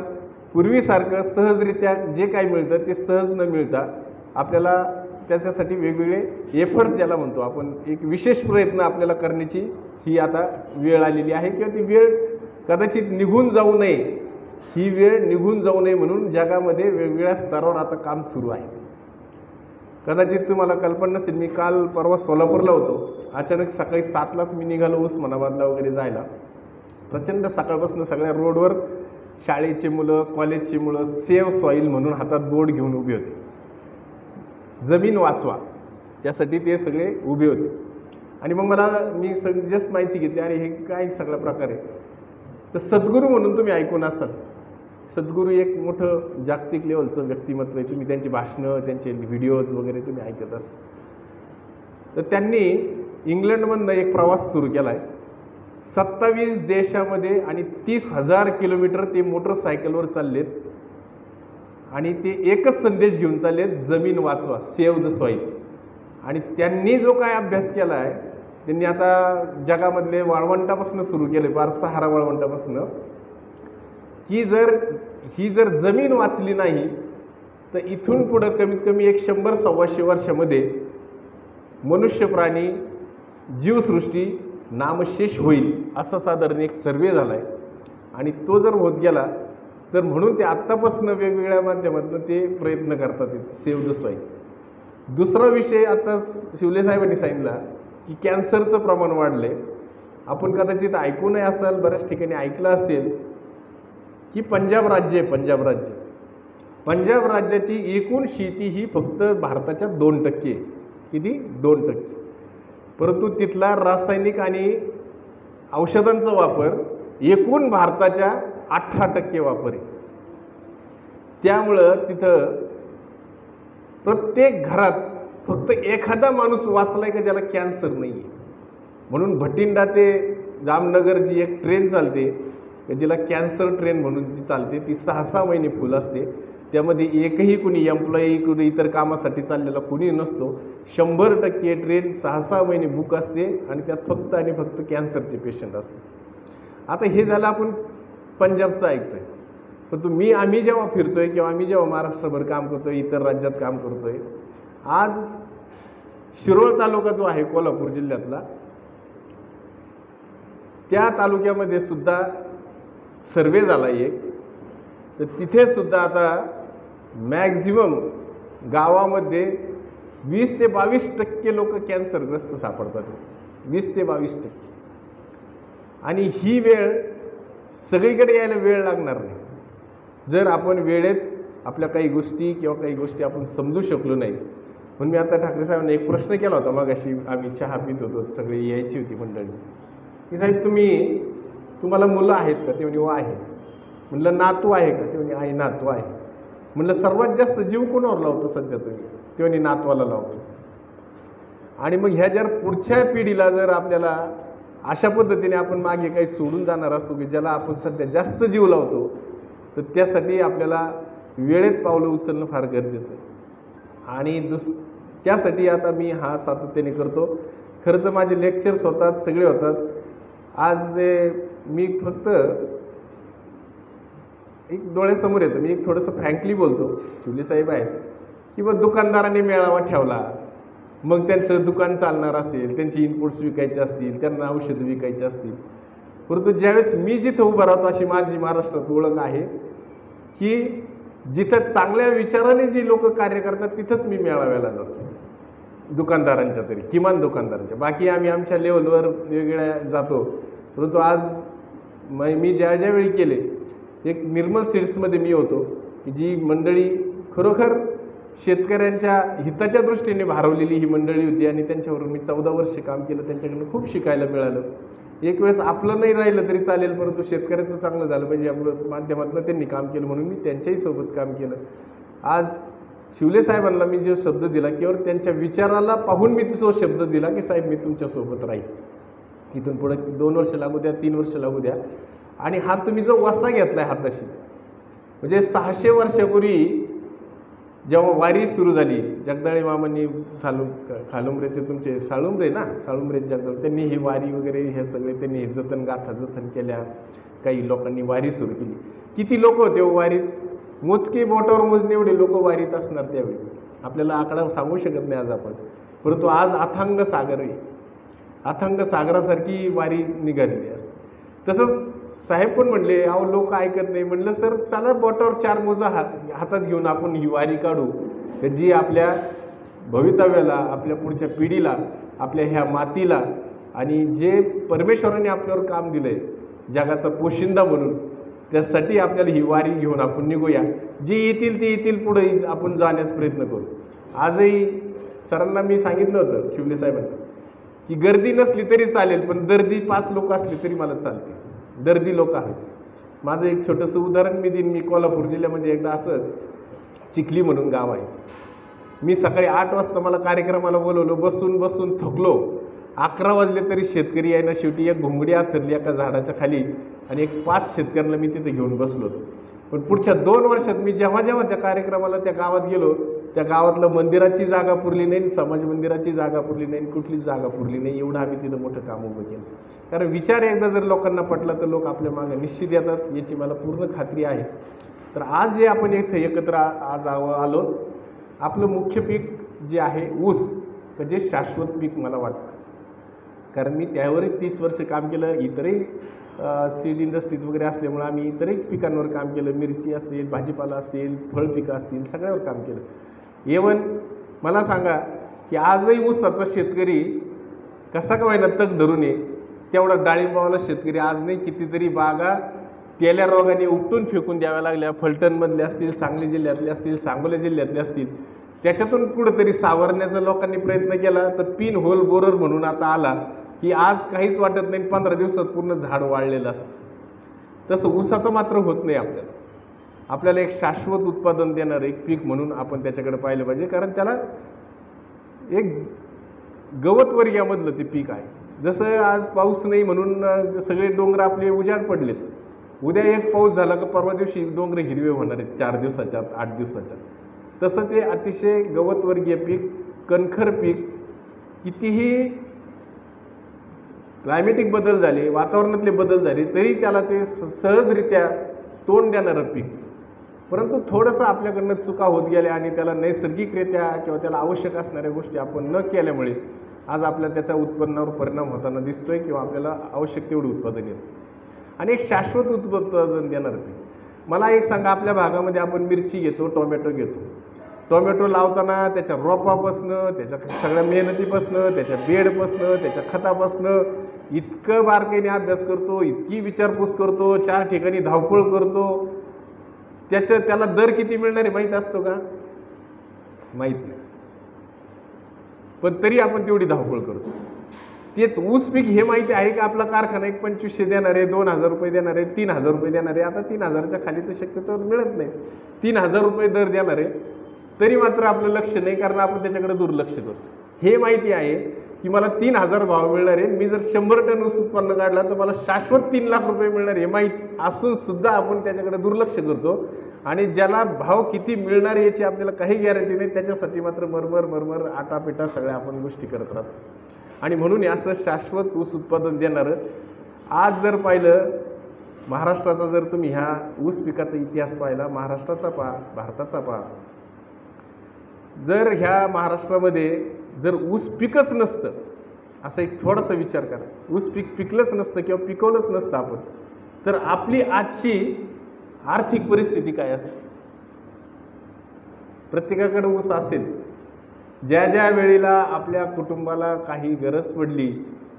पूर्वीसारखं सहजरित्या जे काही मिळतं ते सहज न मिळता आपल्याला त्याच्यासाठी वेगवेगळे एफर्ट्स ज्याला म्हणतो आपण, एक विशेष प्रयत्न आपल्याला करण्याची ही आता वेळ आलेली आहे किंवा ती वेळ कदाचित निघून जाऊ नये, ही वेळ निघून जाऊ नये म्हणून जगामध्ये वेगवेगळ्या स्तरावर आता काम सुरू आहे. कदाचित तुम्हाला कल्पना नसेल, मी काल परवा सोलापूरला होतो. अचानक सकाळी 7लाच मी निघालो उस्मानाबादला वगैरे जायला. प्रचंड सकाळपासून सगळ्या रोडवर शाळेचे मुलं कॉलेजची मुलं सेव्ह सॉईल म्हणून हातात बोर्ड घेऊन उभे होते. जमीन वाचवा त्यासाठी ते सगळे उभे होते. आणि मग मी जस्ट माहिती घेतली आणि हे काय सगळा प्रकार आहे. तर सद्गुरू म्हणून तुम्ही ऐकून असाल. सद्गुरू एक मोठं जागतिक लेवलचं व्यक्तिमत्व आहे. तुम्ही त्यांची भाषणं त्यांचे व्हिडिओज वगैरे तुम्ही ऐकत असाल. तर त्यांनी इंग्लंडमधनं एक प्रवास सुरू केला आहे. 27 देशामध्ये आणि 30,000 किलोमीटर ते मोटरसायकलवर चाललेत आणि ते एकच संदेश घेऊन चाललेत, जमीन वाचवा, सेव्ह द सॉईल. आणि त्यांनी जो काय अभ्यास केला आहे त्यांनी आता जगामधले वाळवंटापासून सुरू केले, फार सहारा वाळवंटापासून, की ही जर जमीन वाचली नाही तर इथून पुढं कमीत कमी 100-125 वर्षामध्ये मनुष्य प्राणी जीवसृष्टी नामशेष होईल, असा साधारण एक सर्वे झाला आहे. आणि तो जर होत गेला तर म्हणून ते आत्तापासून वेगवेगळ्या माध्यमातून ते प्रयत्न करतात सेव्ह द सॉईल. दुसरा विषय आता शिवले साहेबांनी सांगितला की कॅन्सरचं प्रमाण वाढलं आहे. आपण कदाचित ऐकूनही असाल, बऱ्याच ठिकाणी ऐकलं असेल की पंजाब राज्य आहे, पंजाब राज्याची एकूण शेती ही फक्त भारताच्या 2% आहे. किती? 2%. परंतु तिथला रासायनिक आणि औषधांचा वापर एकूण भारताच्या 18% वापर आहे. त्यामुळं तिथं प्रत्येक घरात फक्त एखादा माणूस वाचलाय का ज्याला कॅन्सर नाही आहे. म्हणून भटिंडा ते जामनगर जी एक ट्रेन चालते, जिला कॅन्सर ट्रेन म्हणून जी चालते, ती 6-6 महिने फुल असते. त्यामध्ये एकही कुणी एम्प्लॉई कुणी इतर कामासाठी चाललेला कुणी नसतो. 100% ट्रेन 6-6 महिने बुक असते आणि त्यात फक्त आणि फक्त कॅन्सरचे पेशंट असते. आता हे झालं आपण पंजाबचं ऐकतोय. परंतु आम्ही जेव्हा फिरतोय किंवा आम्ही जेव्हा महाराष्ट्रभर काम करतोय, इतर राज्यात काम करतोय, आज शिरोळ तालुका जो आहे कोल्हापूर जिल्ह्यातला, त्या तालुक्यामध्ये सुद्धा सर्वे झाला एक. तर तिथे सुद्धा आता मॅक्झिमम गावामध्ये 20 ते 22% लोक कॅन्सरग्रस्त सापडतात. 20 ते 22%. आणि ही वेळ सगळीकडे यायला वेळ लागणार नाही जर आपण वेळेत आपल्या काही गोष्टी आपण समजू शकलो नाही. म्हणून मी आता ठाकरे साहेबांना एक प्रश्न केला होता मगाशी, आम्ही चहा पित होतो, सगळी यायची होती मंडळी, की साहेब तुम्हाला मुलं आहेत का? ते म्हणे हो आहे. म्हणलं नातू आहे का? ते म्हणे आहे नातू आहे. म्हणलं सर्वात जास्त जीव कोणावर लावतो सध्या तुम्ही? ते म्हणे नातवाला लावतो. आणि मग ह्या जर पुढच्या पिढीला जर आपल्याला अशा पद्धतीने आपण मागे काही सोडून जाणार असू की ज्याला आपण सध्या जास्त जीव लावतो, तर त्यासाठी आपल्याला वेळेत पावलं उचलणं फार गरजेचं आहे. आणि त्यासाठी आता मी हा सातत्याने करतो. खरं तर माझे लेक्चर्स होतात, सगळे होतात. आज मी फक्त एक डोळ्यासमोर येतं, मी एक थोडंसं फ्रँकली बोलतो. शिवले साहेब आहेत किंवा दुकानदारांनी मेळावा ठेवला, मग त्यांचं दुकान चालणार असेल, त्यांची इनपुट्स विकायचे असतील, त्यांना औषधं विकायची असतील. परंतु ज्यावेळेस मी जिथं उभं राहतो, अशी माझी महाराष्ट्रात ओळख आहे की जिथं चांगल्या विचाराने जी लोक कार्य करतात तिथंच मी मेळाव्याला जातो, दुकानदारांच्या तरी, किमान दुकानदारांच्या. बाकी आम्ही आमच्या लेवलवर वेगवेगळ्या जातो. परंतु आज मी ज्यावेळी केले, एक निर्मल सीड्समध्ये मी होतो की जी मंडळी खरोखर शेतकऱ्यांच्या हिताच्या दृष्टीने भारवलेली ही मंडळी होती आणि त्यांच्यावरून मी 14 वर्ष काम केलं. त्यांच्याकडून खूप शिकायला मिळालं. एक वेळेस आपलं नाही राहिलं तरी चालेल, परंतु शेतकऱ्याचं चांगलं झालं पाहिजे आपलं माध्यमातून त्यांनी काम केलं, म्हणून मी त्यांच्याही सोबत काम केलं. आज शिवले साहेबांना मी जो शब्द दिला, केवळ त्यांच्या विचाराला पाहून मी तो शब्द दिला की साहेब मी तुमच्यासोबत राहील, इथून पुढे 2 वर्ष लागू द्या, 3 वर्ष लागू द्या. आणि हा तुम्ही जो वसा घेतला आहे हाताशी, म्हणजे 600 वर्षापूर्वी जेव्हा वारी सुरू झाली, जगदाळे मामांनी खालुमरेचे तुमचे साळुमरे जगदाळे, त्यांनी ही वारी वगैरे हे सगळे त्यांनी जतन केल्या. काही लोकांनी वारी सुरू केली. किती लोक होते वारीत? मोजके बोटावर मोजणे एवढे लोक वारीत असणार त्यावेळी. आपल्याला आकडा सांगू शकत नाही आज आपण. परंतु आज अथांग सागर आहे, अथांग सागरासारखी वारी निघालेली असते. तसंच साहेब पण म्हणले, अहो लोक ऐकत नाही. म्हणलं सर चला बोटावर 4 मोजा हातात घेऊन आपण ही वारी काढू, जी आपल्या भवितव्याला, आपल्या पुढच्या पिढीला, आपल्या ह्या मातीला आणि जे परमेश्वराने आपल्यावर काम दिलं आहे जगाचा पोशिंदा म्हणून, त्यासाठी आपल्याला ही वारी घेऊन आपण निघूया. जे येतील ते येतील, पुढे आपण जाण्यास प्रयत्न करू. आजही सरांना मी सांगितलं होतं शिवले साहेबांना की गर्दी नसली तरी चालेल, पण दर्दी 5 लोक असली तरी मला चालते. दर्दी लोक आहेत. माझं एक छोटंसं उदाहरण मी देईन. मी कोल्हापूर जिल्ह्यामध्ये एकदा असं चिखली म्हणून गाव आहे, मी सकाळी 8 वाजता मला कार्यक्रमाला बोलवलं, बसून थकलो. 11 वाजले तरी शेतकरी आहे ना, शेवटी एक घोंगडी आथरली एका झाडाच्या खाली आणि एक 5 शेतकऱ्यांना मी तिथे घेऊन बसलो होतो. पण पुढच्या 2 वर्षात मी जेव्हा त्या कार्यक्रमाला त्या गावात गेलो, त्या गावातलं मंदिराची जागा पुरली नाही, समाज मंदिराची जागा पुरली नाही, कुठलीच जागा पुरली नाही. एवढं आम्ही तिथं मोठं काम उभं केलं. कारण विचार एकदा जर लोकांना पटला तर लोक आपल्या मागे निश्चित येतात, याची मला पूर्ण खात्री आहे. तर आज जे आपण इथं एकत्र आज आलो, आपलं मुख्य पीक जे आहे ऊस, जे शाश्वत पीक मला वाटतं, कारण मी त्यावरही 30 वर्ष काम केलं. इतरही सीड इंडस्ट्रीत वगैरे असल्यामुळे आम्ही इतरही पिकांवर काम केलं. मिरची असेल, भाजीपाला असेल, फळ पिकं असतील, सगळ्यावर काम केलं. इव्हन मला सांगा की आजही ऊसाचा शेतकरी कसा का होईना तग धरून ये, तेवढा डाळिंबावाला शेतकरी आज नाही. कितीतरी बागा तेल्या रोगाने उपटून फेकून द्याव्या लागल्या. फलटणमधले असतील, सांगली जिल्ह्यातले असतील, सांगोला जिल्ह्यातले असतील. त्याच्यातून कुठंतरी सावरण्याचा लोकांनी प्रयत्न केला तर पिन होल बोरर म्हणून आता आला की आज काहीच वाटत नाही, 15 दिवसात पूर्ण झाड वाळलेलं असतं. तसं ऊसाचं मात्र होत नाही. आपल्याला एक शाश्वत उत्पादन देणारं एक पीक म्हणून आपण त्याच्याकडे पाहिलं पाहिजे, कारण त्याला एक गवतवर्गामधलं ते पीक आहे. जसं आज पाऊस नाही म्हणून सगळे डोंगर आपले उजाड पडलेत. उद्या एक पाऊस झाला का परवा दिवशी डोंगर हिरवे होणार आहेत 4 दिवसाच्या 8 दिवसाच्या. तसं ते अतिशय गवतवर्गीय पीक, कणखर पीक, कितीही क्लायमेटिक बदल झाले, वातावरणातले बदल झाले तरी त्याला ते सहजरित्या तोंड देणारं पीक. परंतु थोडंसं आपल्याकडनं चुका होत गेल्या आणि त्याला नैसर्गिकरित्या किंवा त्याला आवश्यक असणाऱ्या गोष्टी आपण न केल्यामुळे आज आपल्याला त्याच्या उत्पन्नावर परिणाम होताना दिसतोय किंवा आपल्याला आवश्यक तेवढं उत्पादन येतं. आणि एक शाश्वत उत्पादन देणारं पीक. मला एक सांगा, आपल्या भागामध्ये आपण मिरची घेतो, टोमॅटो घेतो. टोमॅटो लावताना त्याच्या रोपापासनं, त्याच्या सगळ्या मेहनतीपासनं, त्याच्या बेडपासनं, त्याच्या खतापासनं इतकं बारकाईने अभ्यास करतो, इतकी विचारपूस करतो, 4 ठिकाणी धावपळ करतो. त्याला दर किती मिळणार आहे माहीत असतो का? माहीत नाही. पण तरी आपण तेवढी धावपळ करतो. तेच ऊस पीक हे माहिती आहे का आपला कारखाना एक 2500 देणार आहे, 2000 रुपये देणार आहे, 3000 रुपये देणार आहे. आता 3000च्या खाली तर शक्यतो मिळत नाही. 3000 रुपये दर देणार आहे तरी मात्र आपलं लक्ष नाही, कारण आपण त्याच्याकडे दुर्लक्ष करतो. हे माहिती आहे की मला 3000 भाव मिळणार आहे, मी जर 100 टन ऊस उत्पन्न काढला तर मला शाश्वत 3 लाख रुपये मिळणार हे माहीत असून सुद्धा आपण त्याच्याकडे दुर्लक्ष करतो. आणि ज्याला भाव किती मिळणार याची आपल्याला काही गॅरंटी नाही, त्याच्यासाठी मात्र मरमर आटापिटा सगळ्या आपण गोष्टी करत राहतो. आणि म्हणून असं शाश्वत ऊस उत्पादन देणारं आज जर पाहिलं, महाराष्ट्राचा जर तुम्ही ह्या ऊस पिकाचा इतिहास पाहिला, महाराष्ट्राचा पहा, भारताचा पहा, जर ह्या महाराष्ट्रामध्ये जर ऊस पिकच नसतं, असं एक थोडासा विचार करा, ऊस पिकलंच नसतं किंवा पिकवलंच नसतं आपण, तर आपली आजची आर्थिक परिस्थिती काय असते? प्रत्येकाकडे ऊस असेल. ज्या ज्या वेळेला आपल्या कुटुंबाला काही गरज पडली,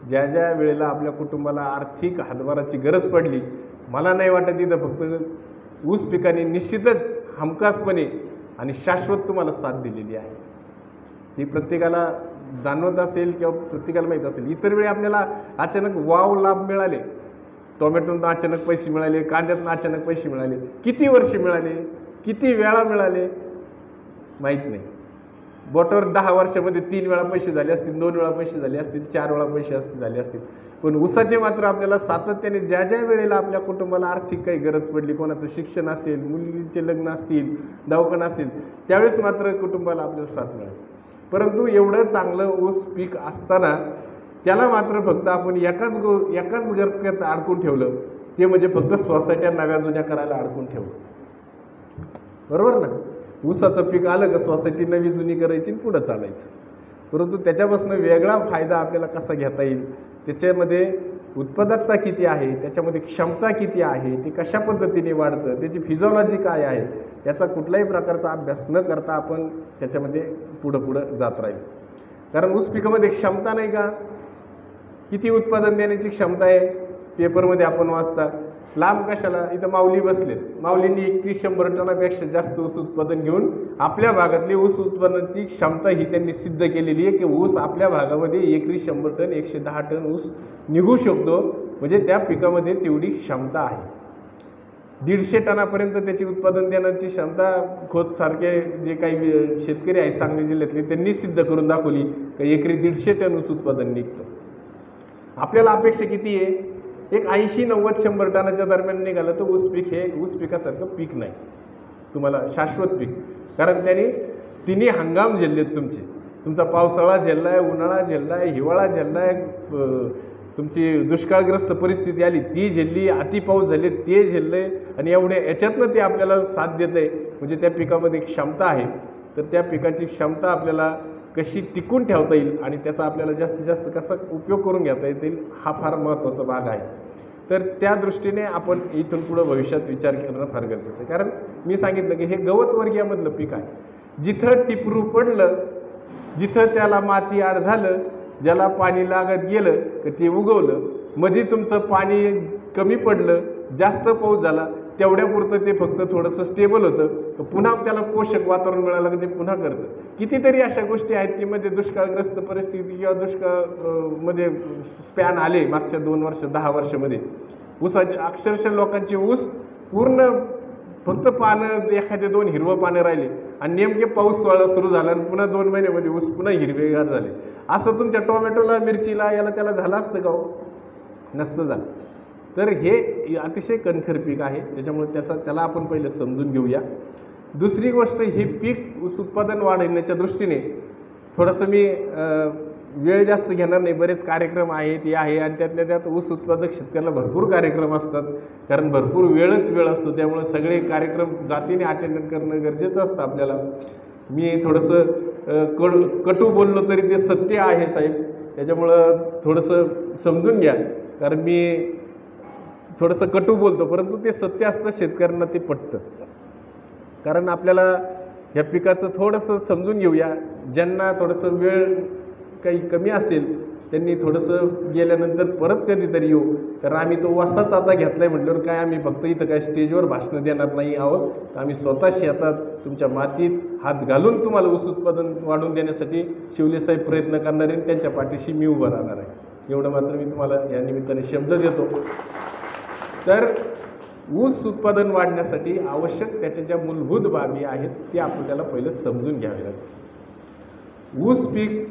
ज्या ज्या वेळेला आपल्या कुटुंबाला आर्थिक हातभाराची गरज पडली, मला नाही वाटत इथं फक्त ऊस पिकाने निश्चितच हमखासपणे आणि शाश्वत तुम्हाला साथ दिलेली आहे. ही प्रत्येकाला जाणवत असेल किंवा प्रत्येकाला माहीत असेल. इतर वेळी आपल्याला अचानक वाव लाभ मिळाले, टोमॅटोनं अचानक पैसे मिळाले, कांद्यातनं अचानक पैसे मिळाले, किती वर्ष मिळाले, किती वेळा मिळाले माहीत नाही. बोटावर 10 वर्षामध्ये 3 वेळा पैसे झाले असतील, 2 वेळा पैसे झाले असतील, 4 वेळा पैसे झाले असतील. पण ऊसाचे मात्र आपल्याला सातत्याने ज्या ज्या वेळेला आपल्या कुटुंबाला आर्थिक काही गरज पडली, कोणाचं शिक्षण असेल, मुलीचे लग्न असतील, दवाखाना असेल, त्यावेळेस मात्र कुटुंबाला आपल्याला साथ मिळाली. परंतु एवढं चांगलं ऊस पीक असताना त्याला मात्र फक्त आपण एकाच गर्त्यात अडकून ठेवलं, ते म्हणजे फक्त सोसायट्या नव्या जुन्या करायला अडकून ठेवलं. बरोबर ना? ऊसाचं पीक आलं का सोसायटी नवी जुनी करायची आणि पुढं चालायचं. परंतु त्याच्यापासून वेगळा फायदा आपल्याला कसा घेता येईल, त्याच्यामध्ये उत्पादकता किती आहे, त्याच्यामध्ये क्षमता किती आहे, ते कशा पद्धतीने वाढतं, त्याची फिजिओलॉजी काय आहे, याचा कुठल्याही प्रकारचा अभ्यास न करता आपण त्याच्यामध्ये पुढं जात राहील. कारण ऊस पिकामध्ये क्षमता नाही का? किती उत्पादन देण्याची क्षमता आहे पेपरमध्ये आपण वाचता. लांब कशाला, इथं माऊली बसलेत, माऊलींनी 2100 टनापेक्षा जास्त ऊस उत्पादन घेऊन आपल्या भागातली ऊस उत्पादनाची क्षमता ही त्यांनी सिद्ध केलेली आहे की ऊस आपल्या भागामध्ये एकरी 100 टन 110 टन ऊस निघू शकतो. म्हणजे त्या पिकामध्ये तेवढी क्षमता आहे. 150 टनापर्यंत त्याची उत्पादन देण्याची क्षमता खोत सारखे जे काही शेतकरी आहेत सांगली जिल्ह्यातले त्यांनी सिद्ध करून दाखवली की एकरी 150 टन ऊस उत्पादन निघतं. आपल्याला अपेक्षा किती आहे? एक 80, 90, 100 टनाच्या दरम्यान निघालं तर ऊस पीक हे ऊस पिकासारखं पीक नाही तुम्हाला, शाश्वत पीक. कारण त्याने तिन्ही हंगाम झेललेत तुमचे. तुमचा पावसाळा झेलला आहे, उन्हाळा झेलला आहे, हिवाळा झेलला आहे, तुमची दुष्काळग्रस्त परिस्थिती आली ती झेलली, अति पाऊस झाले ते झेलले, आणि एवढ्या याच्यातनं ते आपल्याला साथ देत आहे. म्हणजे त्या पिकामध्ये क्षमता आहे. तर त्या पिकाची क्षमता आपल्याला कशी टिकून ठेवता येईल आणि त्याचा आपल्याला जास्तीत जास्त कसा उपयोग करून घेता येईल, हा फार महत्त्वाचा भाग आहे. तर त्या दृष्टीने आपण इथून पुढं भविष्यात विचार करणं फार गरजेचं आहे. कारण मी सांगितलं की हे गवतवर्गीयामधलं पीक आहे. जिथं टिपरू पडलं, जिथं त्याला माती आड झालं, ज्याला पाणी लागत गेलं की ते उगवलं, मध्ये तुमचं पाणी कमी पडलं, जास्त पाऊस झाला, तेवढ्यापुरतं ते फक्त थोडंसं स्टेबल होतं, तर पुन्हा त्याला पोषक वातावरण मिळालं की ते पुन्हा करतं. कितीतरी अशा गोष्टी आहेत की मध्ये दुष्काळग्रस्त परिस्थिती किंवा दुष्काळमध्ये स्पॅन आले मागच्या 2 वर्ष 10 वर्षामध्ये. ऊसाचे अक्षरशः लोकांचे ऊस पूर्ण फक्त पानं एखादे 2 हिरवं पानं राहिले आणि नेमके पाऊस सुरू झाला आणि पुन्हा 2 महिन्यामध्ये ऊस पुन्हा हिरवेगार झाले. असं तुमच्या टोमॅटोला, मिरचीला, याला त्याला झालं असतं का हो? नसतं झालं. तर हे अतिशय कणखर पीक आहे, त्याच्यामुळे त्याला आपण पहिले समजून घेऊया. दुसरी गोष्ट, हे पीक ऊस उत्पादन वाढवण्याच्या दृष्टीने थोडंसं मी वेळ जास्त घेणार नाही. बरेच कार्यक्रम आहेत, हे आहे, आणि त्यातल्या त्यात ऊस उत्पादक शेतकऱ्याला भरपूर कार्यक्रम असतात, कारण भरपूर वेळ असतो. त्यामुळे सगळे कार्यक्रम जातीने अटेंड करणं गरजेचं असतं आपल्याला. मी थोडंसं कटू बोललो तरी ते सत्य आहे साहेब, त्याच्यामुळं थोडंसं समजून घ्या. कारण मी थोडंसं कटू बोलतो, परंतु ते सत्य असतं, शेतकऱ्यांना ते पटतं. कारण आपल्याला ह्या पिकाचं थोडंसं समजून घेऊया. ज्यांना थोडंसं वेळ काही कमी असेल त्यांनी थोडंसं गेल्यानंतर परत कधीतरी येऊ. कारण आम्ही तो वासाच आता घेतला आहे म्हटल्यावर काय आम्ही फक्त इथं काय स्टेजवर भाषणं देणार नाही आहोत, तर आम्ही स्वतः शेतात तुमच्या मातीत हात घालून तुम्हाला ऊस उत्पादन वाढवून देण्यासाठी शिवलेसाहेब प्रयत्न करणार आहे, त्यांच्या पाठीशी मी उभं राहणार आहे. एवढं मात्र मी तुम्हाला या निमित्ताने शब्द देतो. तर ऊस उत्पादन वाढण्यासाठी आवश्यक त्याच्या ज्या मूलभूत बाबी आहेत ते आपल्याला पहिलं समजून घ्यावे लागते. ऊस पीक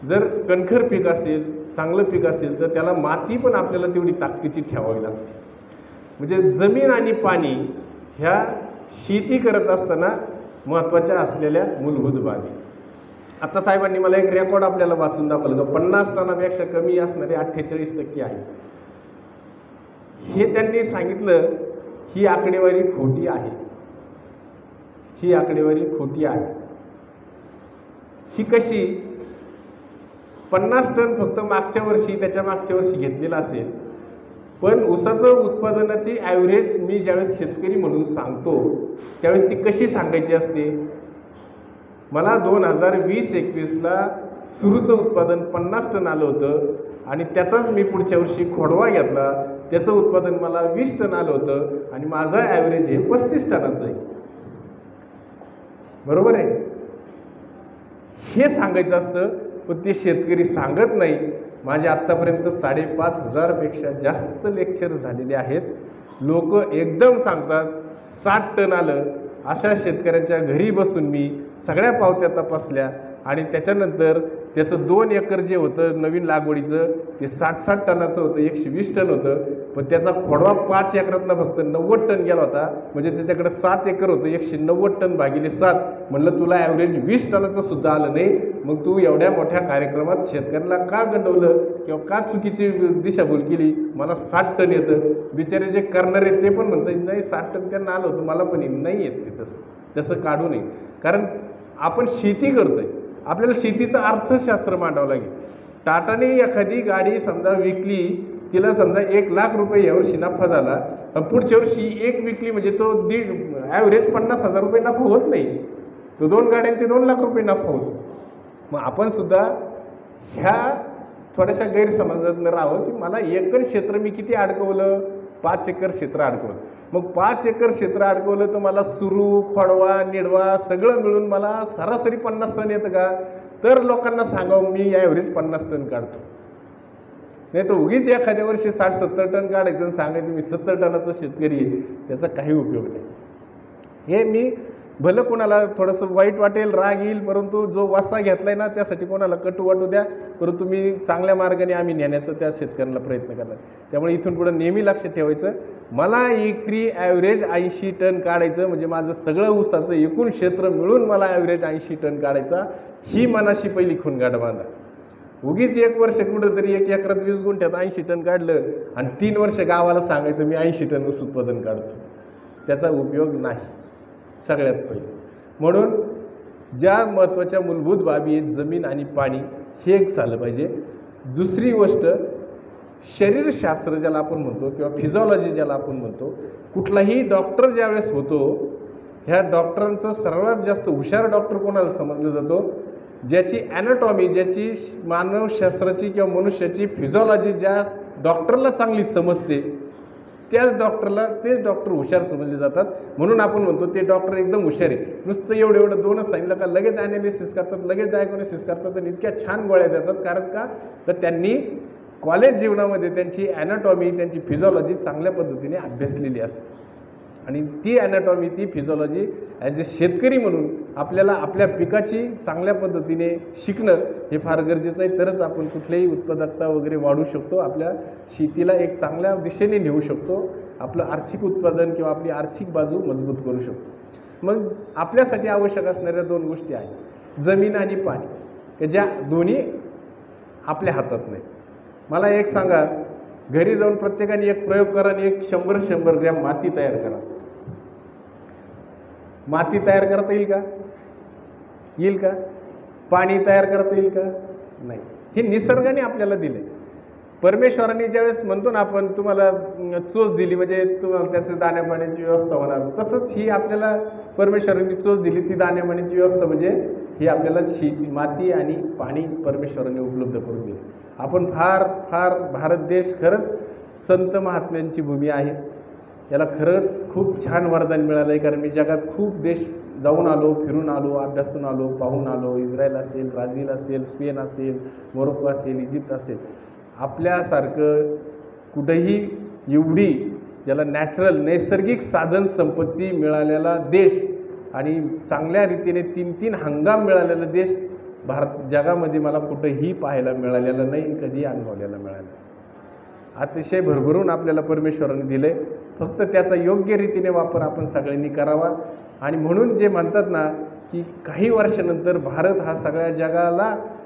जर कणखर पीक असेल, चांगलं पीक असेल, तर त्याला माती पण आपल्याला तेवढी ताकदीची ठेवावी लागते. म्हणजे जमीन आणि पाणी ह्या शेती करत असताना महत्त्वाच्या असलेल्या मूलभूत बाबी. आता साहेबांनी मला एक रेकॉर्ड आपल्याला वाचून दाखवलं का 50 टनापेक्षा कमी असणारे 48% आहे. हे त्यांनी सांगितलं, ही आकडेवारी खोटी आहे, ही आकडेवारी खोटी आहे. ही कशी? 50 टन फक्त मागच्या वर्षी, त्याच्या मागच्या वर्षी घेतलेलं असेल, पण ऊसाचं उत्पादनाची ॲव्हरेज मी ज्यावेळेस शेतकरी म्हणून सांगतो त्यावेळेस ती कशी सांगायची असते? मला 2020-21ला सुरूचं उत्पादन 50 टन आलं होतं आणि त्याचाच मी पुढच्या वर्षी खोडवा घेतला, त्याचं उत्पादन मला 20 टन आलं होतं आणि माझा ॲव्हरेज हे 35 टनाचं आहे. बरोबर आहे? हे सांगायचं असतं, पण ते शेतकरी सांगत नाही. माझे आत्तापर्यंत 5,500 पेक्षा जास्त लेक्चर झालेले आहेत. लोक एकदम सांगतात 60 टन आलं. अशा शेतकऱ्यांच्या घरी बसून मी सगळ्या पावत्या तपासल्या आणि त्याच्यानंतर त्याचं 2 एकर जे होतं नवीन लागवडीचं ते 60 टनाचं होतं, 120 टन होतं, पण त्याचा खोडवा 5 एकरातनं फक्त 90 टन गेला होता. म्हणजे त्याच्याकडे 7 एकर होतं, 190 टन भागिले 7, म्हणलं तुला ॲव्हरेज 20 टनाचं सुद्धा आलं नाही, मग तू एवढ्या मोठ्या कार्यक्रमात शेतकऱ्यांना का गंडवलं किंवा का चुकीची दिशाभूल केली? मला 60 टन येतं. बिचारे जे करणार आहेत ते पण म्हणतात नाही 60 टन त्यांना आलं होतं, मला पण नाही येत ते. तसं काढू नये. कारण आपण शेती करतोय, आपल्याला शेतीचं अर्थशास्त्र मांडावं लागेल. टाटाने एखादी गाडी समजा विकली, तिला समजा 1,00,000 रुपये यावर्षी नफा झाला, आणि पुढच्या वर्षी एक विकली म्हणजे तो ॲव्हरेज 50,000 रुपये नफा होत नाही, तो 2 गाड्यांचे 2,00,000 रुपये नफा होतो. मग आपण सुद्धा ह्या थोड्याशा गैरसमजात न राहावं की मला एकर क्षेत्र मी किती अडकवलं? 5 एकर क्षेत्र अडकवलं. मग 5 एकर क्षेत्र अडकवलं तर मला सुरू, खोडवा, निडवा सगळं मिळून मला सरासरी 50 टन येतं का? तर लोकांना सांगावं मी ॲव्हरेज 50 टन काढतो. नाही तर उगीच एखाद्या वर्षी 60-70 टन काढायचं आणि सांगायचं मी 70 टनाचा शेतकरी आहे, त्याचा काही उपयोग नाही. हे मी भलं कोणाला थोडंसं वाईट वाटेल, राग येईल, परंतु जो वासा घेतलाय ना त्यासाठी कोणाला कटू वाटू द्या, परंतु मी चांगल्या मार्गाने आम्ही नेण्याचा त्या शेतकऱ्यांना प्रयत्न करणार. त्यामुळे इथून पुढं नेहमी लक्षात ठेवायचं, मला एकरी ॲव्हरेज 80 टन काढायचं, म्हणजे माझं सगळं ऊसाचं एकूण क्षेत्र मिळून मला ॲव्हरेज 80 टन काढायचा, ही मनाशी पहिली खुणगाठ बांधा. उगीच 1 वर्ष कुठं तरी 1 एकरात 20 गुंठ्यात 80 टन काढलं आणि 3 वर्ष गावाला सांगायचं मी 80 टन ऊस उत्पादन काढतो, त्याचा उपयोग नाही सगळ्यात पहिले. म्हणून ज्या महत्त्वाच्या मूलभूत बाबी आहेत, जमीन आणि पाणी, हे एक झालं पाहिजे. दुसरी गोष्ट, शरीरशास्त्र ज्याला आपण म्हणतो किंवा फिजिओलॉजी ज्याला आपण म्हणतो, कुठलाही डॉक्टर ज्यावेळेस होतो, ह्या डॉक्टरांचं सर्वात जास्त हुशार डॉक्टर कोणाला समजलं जातो, ज्याची ॲनाटॉमी, ज्याची मानवशास्त्राची किंवा मनुष्याची फिजिओलॉजी ज्या डॉक्टरला चांगली समजते त्याच डॉक्टरला तेच डॉक्टर हुशार समजले जातात. म्हणून आपण म्हणतो ते डॉक्टर एकदम हुशार आहे. नुसतं एवढं दोनच सांगितलं का लगेच ॲनालिसिस करतात, लगेच डायग्नोसिस करतात आणि इतक्या छान गोळ्या देतात. कारण का तर त्यांनी कॉलेज जीवनामध्ये त्यांची ॲनाटॉमी, त्यांची फिजिओलॉजी चांगल्या पद्धतीने अभ्यासलेली असते. आणि ती ॲनाटॉमी, ती फिजिओलॉजी ॲज ए शेतकरी म्हणून आपल्याला आपल्या पिकाची चांगल्या पद्धतीने शिकणं हे फार गरजेचं आहे. तरच आपण कुठल्याही उत्पादकता वगैरे वाढवू शकतो, आपल्या शेतीला एक चांगल्या दिशेने नेऊ शकतो, आपलं आर्थिक उत्पादन किंवा आपली आर्थिक बाजू मजबूत करू शकतो. मग आपल्यासाठी आवश्यक असणाऱ्या 2 गोष्टी आहेत, जमीन आणि पाणी, की ज्या दोन्ही आपल्या हातात नाही. मला एक सांगा, घरी जाऊन प्रत्येकाने एक प्रयोग करा आणि एक 100 ग्रॅम माती तयार करा. माती तयार करता येईल का? येईल का? पाणी तयार करता येईल का? नाही. हे निसर्गाने आपल्याला दिले. परमेश्वराने ज्यावेळेस म्हणतो ना आपण तुम्हाला चोच दिली म्हणजे तुम्हाला त्याचे दाण्यापाण्याची व्यवस्था होणार, तसंच ही आपल्याला परमेश्वराने चोच दिली, ती दाण्यापाण्याची व्यवस्था म्हणजे ही आपल्याला शेती, माती आणि पाणी परमेश्वराने उपलब्ध करून दिली. आपण फार फार भारत देश खरंच संत महात्म्यांची भूमी आहे. याला खरंच खूप छान वरदान मिळालं आहे. कारण मी जगात खूप देश जाऊन आलो, फिरून आलो, अभ्यासून आलो, पाहून आलो. इस्रायल असेल, ब्राझील असेल, स्पेन असेल, मोरोक्को असेल, इजिप्त असेल. आपल्यासारखं कुठेही एवढी ज्याला नैसर्गिक साधन संपत्ती मिळालेला देश आणि चांगल्या रीतीने 3-3 हंगाम मिळालेला देश जगामध्ये मला कुठंही पाहायला मिळालेलं नाही, कधी अनुभवलेला मिळालं. अतिशय भरभरून आपल्याला परमेश्वराने दिले. फक्त त्याचा योग्य रीतीने वापर आपण सगळ्यांनी करावा. आणि म्हणून जे म्हणतात ना की काही वर्षानंतर भारत हा सगळ्या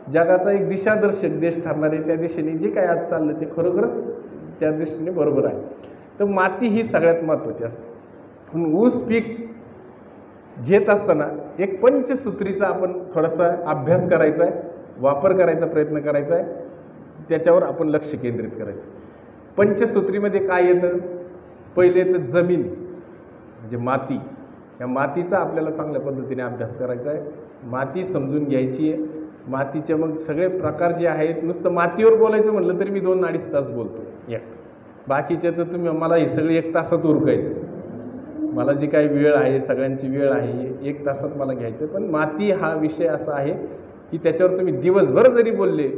जगाचा एक दिशादर्शक देश ठरणार आहे. त्या दिशेने जे काय आज चाललं ते खरोखरच त्या दिशेने बरोबर आहे. तर माती ही सगळ्यात महत्त्वाची असते. म्हणून ऊस पीक घेत असताना एक पंचसूत्रीचा आपण थोडासा अभ्यास करायचा आहे, वापर करायचा प्रयत्न करायचा आहे, त्याच्यावर आपण लक्ष केंद्रित करायचं. पंचसूत्रीमध्ये काय येतं? पहिले येतं जमीन म्हणजे माती. या मातीचा आपल्याला चांगल्या पद्धतीने अभ्यास करायचा आहे, माती समजून घ्यायची आहे. मातीचे मग सगळे प्रकार जे आहेत, नुसतं मातीवर बोलायचं म्हटलं तरी मी 2-2.5 तास बोलतो एक. बाकीचे तर तुम्ही मला हे सगळे 1 तासात उरकायचं. मला जी काही वेळ आहे, सगळ्यांची वेळ आहे, 1 तासात मला घ्यायचं. पण माती हा विषय असा आहे की त्याच्यावर तुम्ही दिवसभर जरी बोलले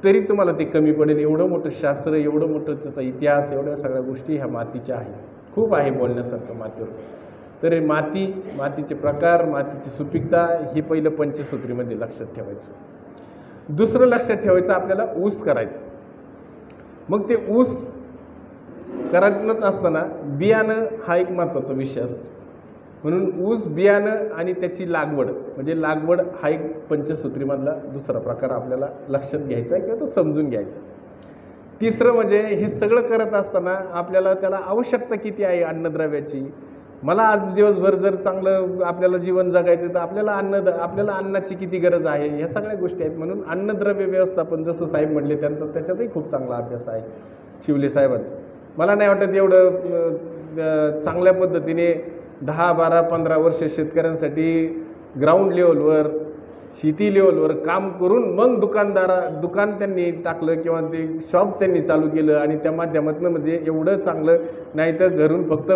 तरी तुम्हाला ते कमी पडेल. एवढं मोठं शास्त्र, एवढं मोठं त्याचा इतिहास, एवढ्या सगळ्या गोष्टी ह्या मातीच्या आहेत. खूप आहे बोलण्यासारखं मातीवर. तर हे मातीचे प्रकार, मातीची सुपीकता ही पहिलं पंचसूत्रीमध्ये लक्षात ठेवायचं. दुसरं लक्षात ठेवायचं आपल्याला ऊस करायचं. मग ते ऊस करत असताना बियाणं हा एक महत्त्वाचा विषय असतो. म्हणून ऊस बियाणं आणि त्याची लागवड म्हणजे लागवड हा एक पंचसूत्रीमधला दुसरा प्रकार आपल्याला लक्षात घ्यायचा आहे किंवा तो समजून घ्यायचा. तिसरं म्हणजे हे सगळं करत असताना आपल्याला त्याला आवश्यकता किती आहे अन्नद्रव्याची. मला आज दिवसभर जर चांगलं आपल्याला जीवन जगायचं तर आपल्याला अन्नाची किती गरज आहे, ह्या सगळ्या गोष्टी आहेत. म्हणून अन्नद्रव्य व्यवस्थापन जसं साहेब म्हणले त्याच्यातही खूप चांगला अभ्यास आहे शिवले साहेबांचा. मला नाही वाटत एवढं चांगल्या पद्धतीने 10, 12, 15 वर्ष शेतकऱ्यांसाठी ग्राउंड लेवलवर, शेती लेवलवर काम करून मग दुकान त्यांनी टाकलं किंवा ते शॉप त्यांनी चालू केलं आणि त्या माध्यमातून म्हणजे एवढं चांगलं. नाही तर घरून फक्त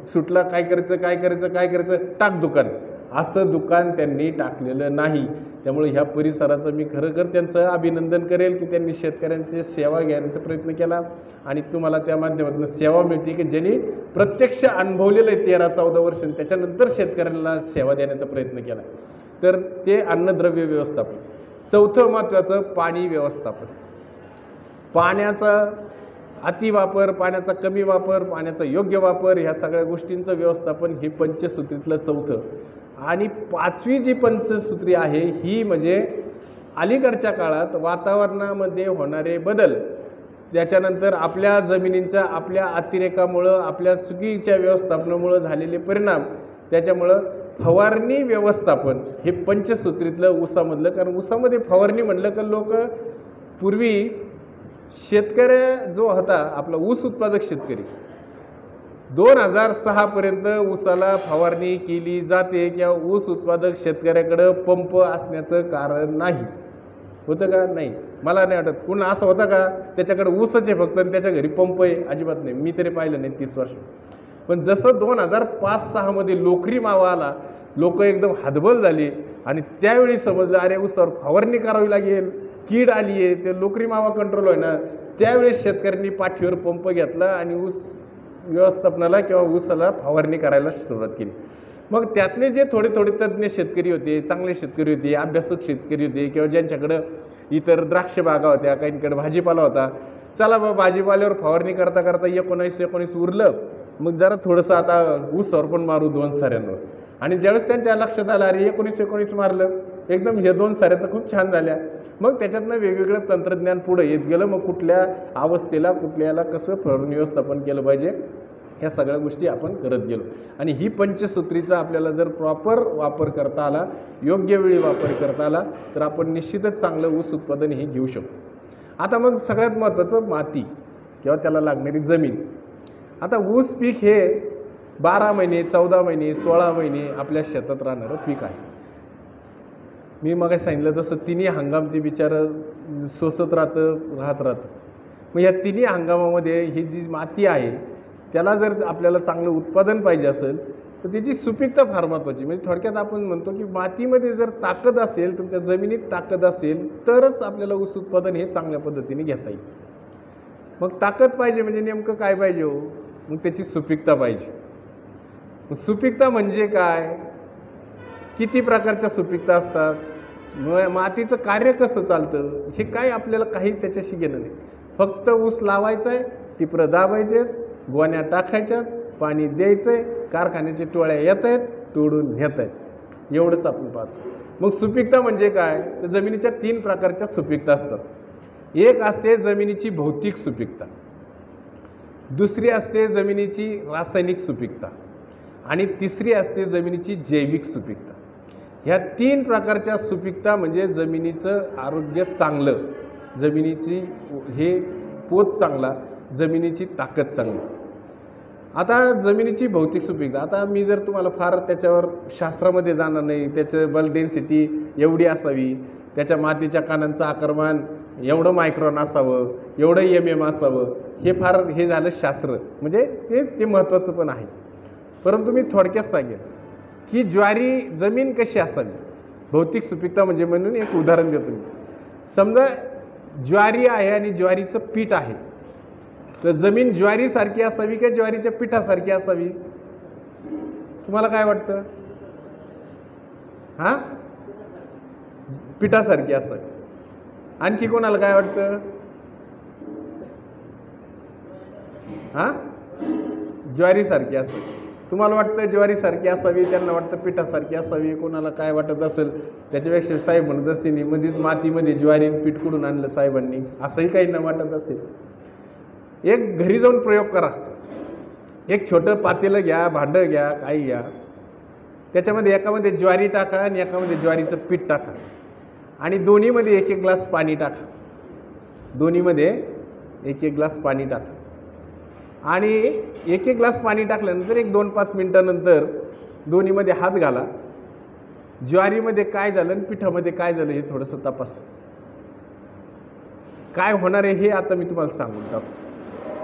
सुटला काय करायचं टाक दुकान, असं दुकान त्यांनी टाकलेलं नाही. त्यामुळे ह्या परिसराचं मी खरोखर त्यांचं अभिनंदन करेल की त्यांनी शेतकऱ्यांची सेवा घेण्याचा प्रयत्न केला आणि तुम्हाला त्या माध्यमातून सेवा मिळते की ज्यांनी प्रत्यक्ष अनुभवलेलं आहे 13-14 वर्ष, त्याच्यानंतर शेतकऱ्यांना सेवा देण्याचा प्रयत्न केला. तर ते अन्नद्रव्य व्यवस्थापन. चौथं महत्त्वाचं पाणी व्यवस्थापन. पाण्याचा अतिवापर, पाण्याचा कमी वापर, पाण्याचा योग्य वापर, ह्या सगळ्या गोष्टींचं व्यवस्थापन हे पंचसूत्रीतलं चौथं. आणि 5वी जी पंचसूत्री आहे ही म्हणजे अलीकडच्या काळात वातावरणामध्ये होणारे बदल, त्याच्यानंतर आपल्या जमिनींचा आपल्या अतिरेकामुळं, आपल्या चुकीच्या व्यवस्थापनामुळं झालेले परिणाम, त्याच्यामुळं फवारणी व्यवस्थापन हे पंचसूत्रीतलं ऊसामधलं. कारण ऊसामध्ये फवारणी म्हटलं का लोक पूर्वी शेतकरी जो होता आपला ऊस उत्पादक शेतकरी 2006 पर्यंत ऊसाला फवारणी केली जाते किंवा ऊस उत्पादक शेतकऱ्याकडं पंप असण्याचं कारण नाही. होतं का? नाही. मला नाही वाटत कुणा असं होतं का त्याच्याकडे ऊसच आहे फक्त आणि त्याच्या घरी पंप आहे? अजिबात नाही. मी तरी पाहिलं नाही 30 वर्ष. पण जसं 2005-06 मध्ये लोकरी मावा आला, लोक एकदम हतबल झाली आणि त्यावेळी समजलं अरे ऊसावर फवारणी करावी लागेल, कीड आली आहे, ते लोकरी मावा कंट्रोल होईना. त्यावेळेस शेतकऱ्यांनी पाठीवर पंप घेतला आणि ऊस व्यवस्थापनाला किंवा ऊसाला फवारणी करायला सुरुवात केली. मग त्यातले जे थोडे तज्ज्ञ शेतकरी होते, चांगले शेतकरी होते, अभ्यासक शेतकरी होते किंवा ज्यांच्याकडं इतर द्राक्ष बागा होत्या, काहींकडे भाजीपाला होता, चला बा भाजीपाल्यावर फवारणी करता करता 19 उरलं, मग जरा थोडंसं आता ऊसावर पण मारू 2 साऱ्यांवर. आणि ज्यावेळेस त्यांच्या लक्षात आलं अरे 19 मारलं, एकदम हे 2 साऱ्या तर खूप छान झाल्या. मग त्याच्यातनं वेगवेगळं तंत्रज्ञान पुढे येत गेलं. मग कुठल्या अवस्थेला कुठल्याला कसं फवारणी व्यवस्थापन केलं पाहिजे ह्या सगळ्या गोष्टी आपण करत गेलो. आणि ही पंचसूत्रीचा आपल्याला जर प्रॉपर वापर करता आला, योग्य वेळी वापर करता आला, तर आपण निश्चितच चांगलं ऊस उत्पादन हे घेऊ शकतो. आता मग सगळ्यात महत्त्वाचं माती किंवा त्याला लागणारी जमीन. आता ऊस पीक हे 12 महिने, 14 महिने, 16 महिने आपल्या शेतात राहणारं पीक आहे. मी मग सांगितलं तसं तिन्ही हंगाम ते बिचारं सोसत राहतं. मग या तिन्ही हंगामामध्ये ही जी माती आहे त्याला जर आपल्याला चांगलं उत्पादन पाहिजे असेल तर त्याची सुपीकता फार महत्त्वाची. म्हणजे थोडक्यात आपण म्हणतो की मातीमध्ये जर ताकद असेल, तुमच्या जमिनीत ताकद असेल तरच आपल्याला ऊस उत्पादन हे चांगल्या पद्धतीने घेता येईल. मग ताकद पाहिजे म्हणजे नेमकं काय पाहिजे हो? मग त्याची सुपीकता पाहिजे. मग सुपीकता म्हणजे काय? किती प्रकारच्या सुपीकता असतात, मातीचं कार्य कसं चालतं हे काय आपल्याला काही त्याच्याशी घेणं नाही. फक्त ऊस लावायचा आहे, टिपरं दाबायचे आहेत, गोण्या टाकायच्यात, पाणी द्यायचं आहे, कारखान्याच्या टोळ्या येत आहेत, तोडून नेत आहेत, एवढंच आपण पाहतो. मग सुपीकता म्हणजे काय? तर जमिनीच्या 3 प्रकारच्या सुपीकता असतात. एक असते जमिनीची भौतिक सुपीकता, दुसरी असते जमिनीची रासायनिक सुपीकता आणि तिसरी असते जमिनीची जैविक सुपीकता. ह्या 3 प्रकारच्या सुपीकता म्हणजे जमिनीचं आरोग्य चांगलं, जमिनीची हे पोत चांगला, जमिनीची ताकद चांगली. आता जमिनीची भौतिक सुपीकता, आता मी जर तुम्हाला फार त्याच्यावर शास्त्रामध्ये जाणार नाही, त्याचं बल डेन्सिटी एवढी असावी, त्याच्या मातीच्या कानांचं आकारमान एवढं मायक्रॉन असावं, एवढं MM असावं, हे फार हे झालं शास्त्र, म्हणजे ते महत्त्वाचं पण आहे. परंतु मी थोडक्यात सांगेन की ज्वारी जमीन कशी असावी, भौतिक सुपीकता म्हणजे म्हणून एक उदाहरण देतो मी. समजा ज्वारी आहे आणि ज्वारीचं पीठ आहे, तर जमीन ज्वारीसारखी असावी का ज्वारीच्या पिठासारखी असावी? तुम्हाला काय वाटतं? हां, पिठासारखी असावी. आणखी कोणाला काय वाटतं? हां, ज्वारीसारखी असावी. तुम्हाला वाटतं ज्वारीसारखी असावी, त्यांना वाटतं पिठासारखी असावी. कोणाला काय वाटत असेल त्याच्यापेक्षा साहेब म्हणत असतील मध्येच मातीमध्ये ज्वारी पीठ कुठून आणलं साहेबांनी, असंही काही न वाटत असेल. एक घरी जाऊन प्रयोग करा. एक छोटं पातेलं घ्या, भांडं घ्या, काही घ्या, त्याच्यामध्ये एकामध्ये ज्वारी टाका आणि एकामध्ये ज्वारीचं पीठ टाका आणि दोन्हीमध्ये 1-1 ग्लास पाणी टाका. दोन्हीमध्ये 1-1 ग्लास पाणी टाका आणि 1-1 ग्लास पाणी टाकल्यानंतर 1-2-5 मिनटानंतर दोन्हीमध्ये हात घाला. ज्वारीमध्ये काय झालं आणि पिठामध्ये काय झालं हे थोडंसं तपासा. काय होणार आहे हे आता मी तुम्हाला सांगून टाकतो,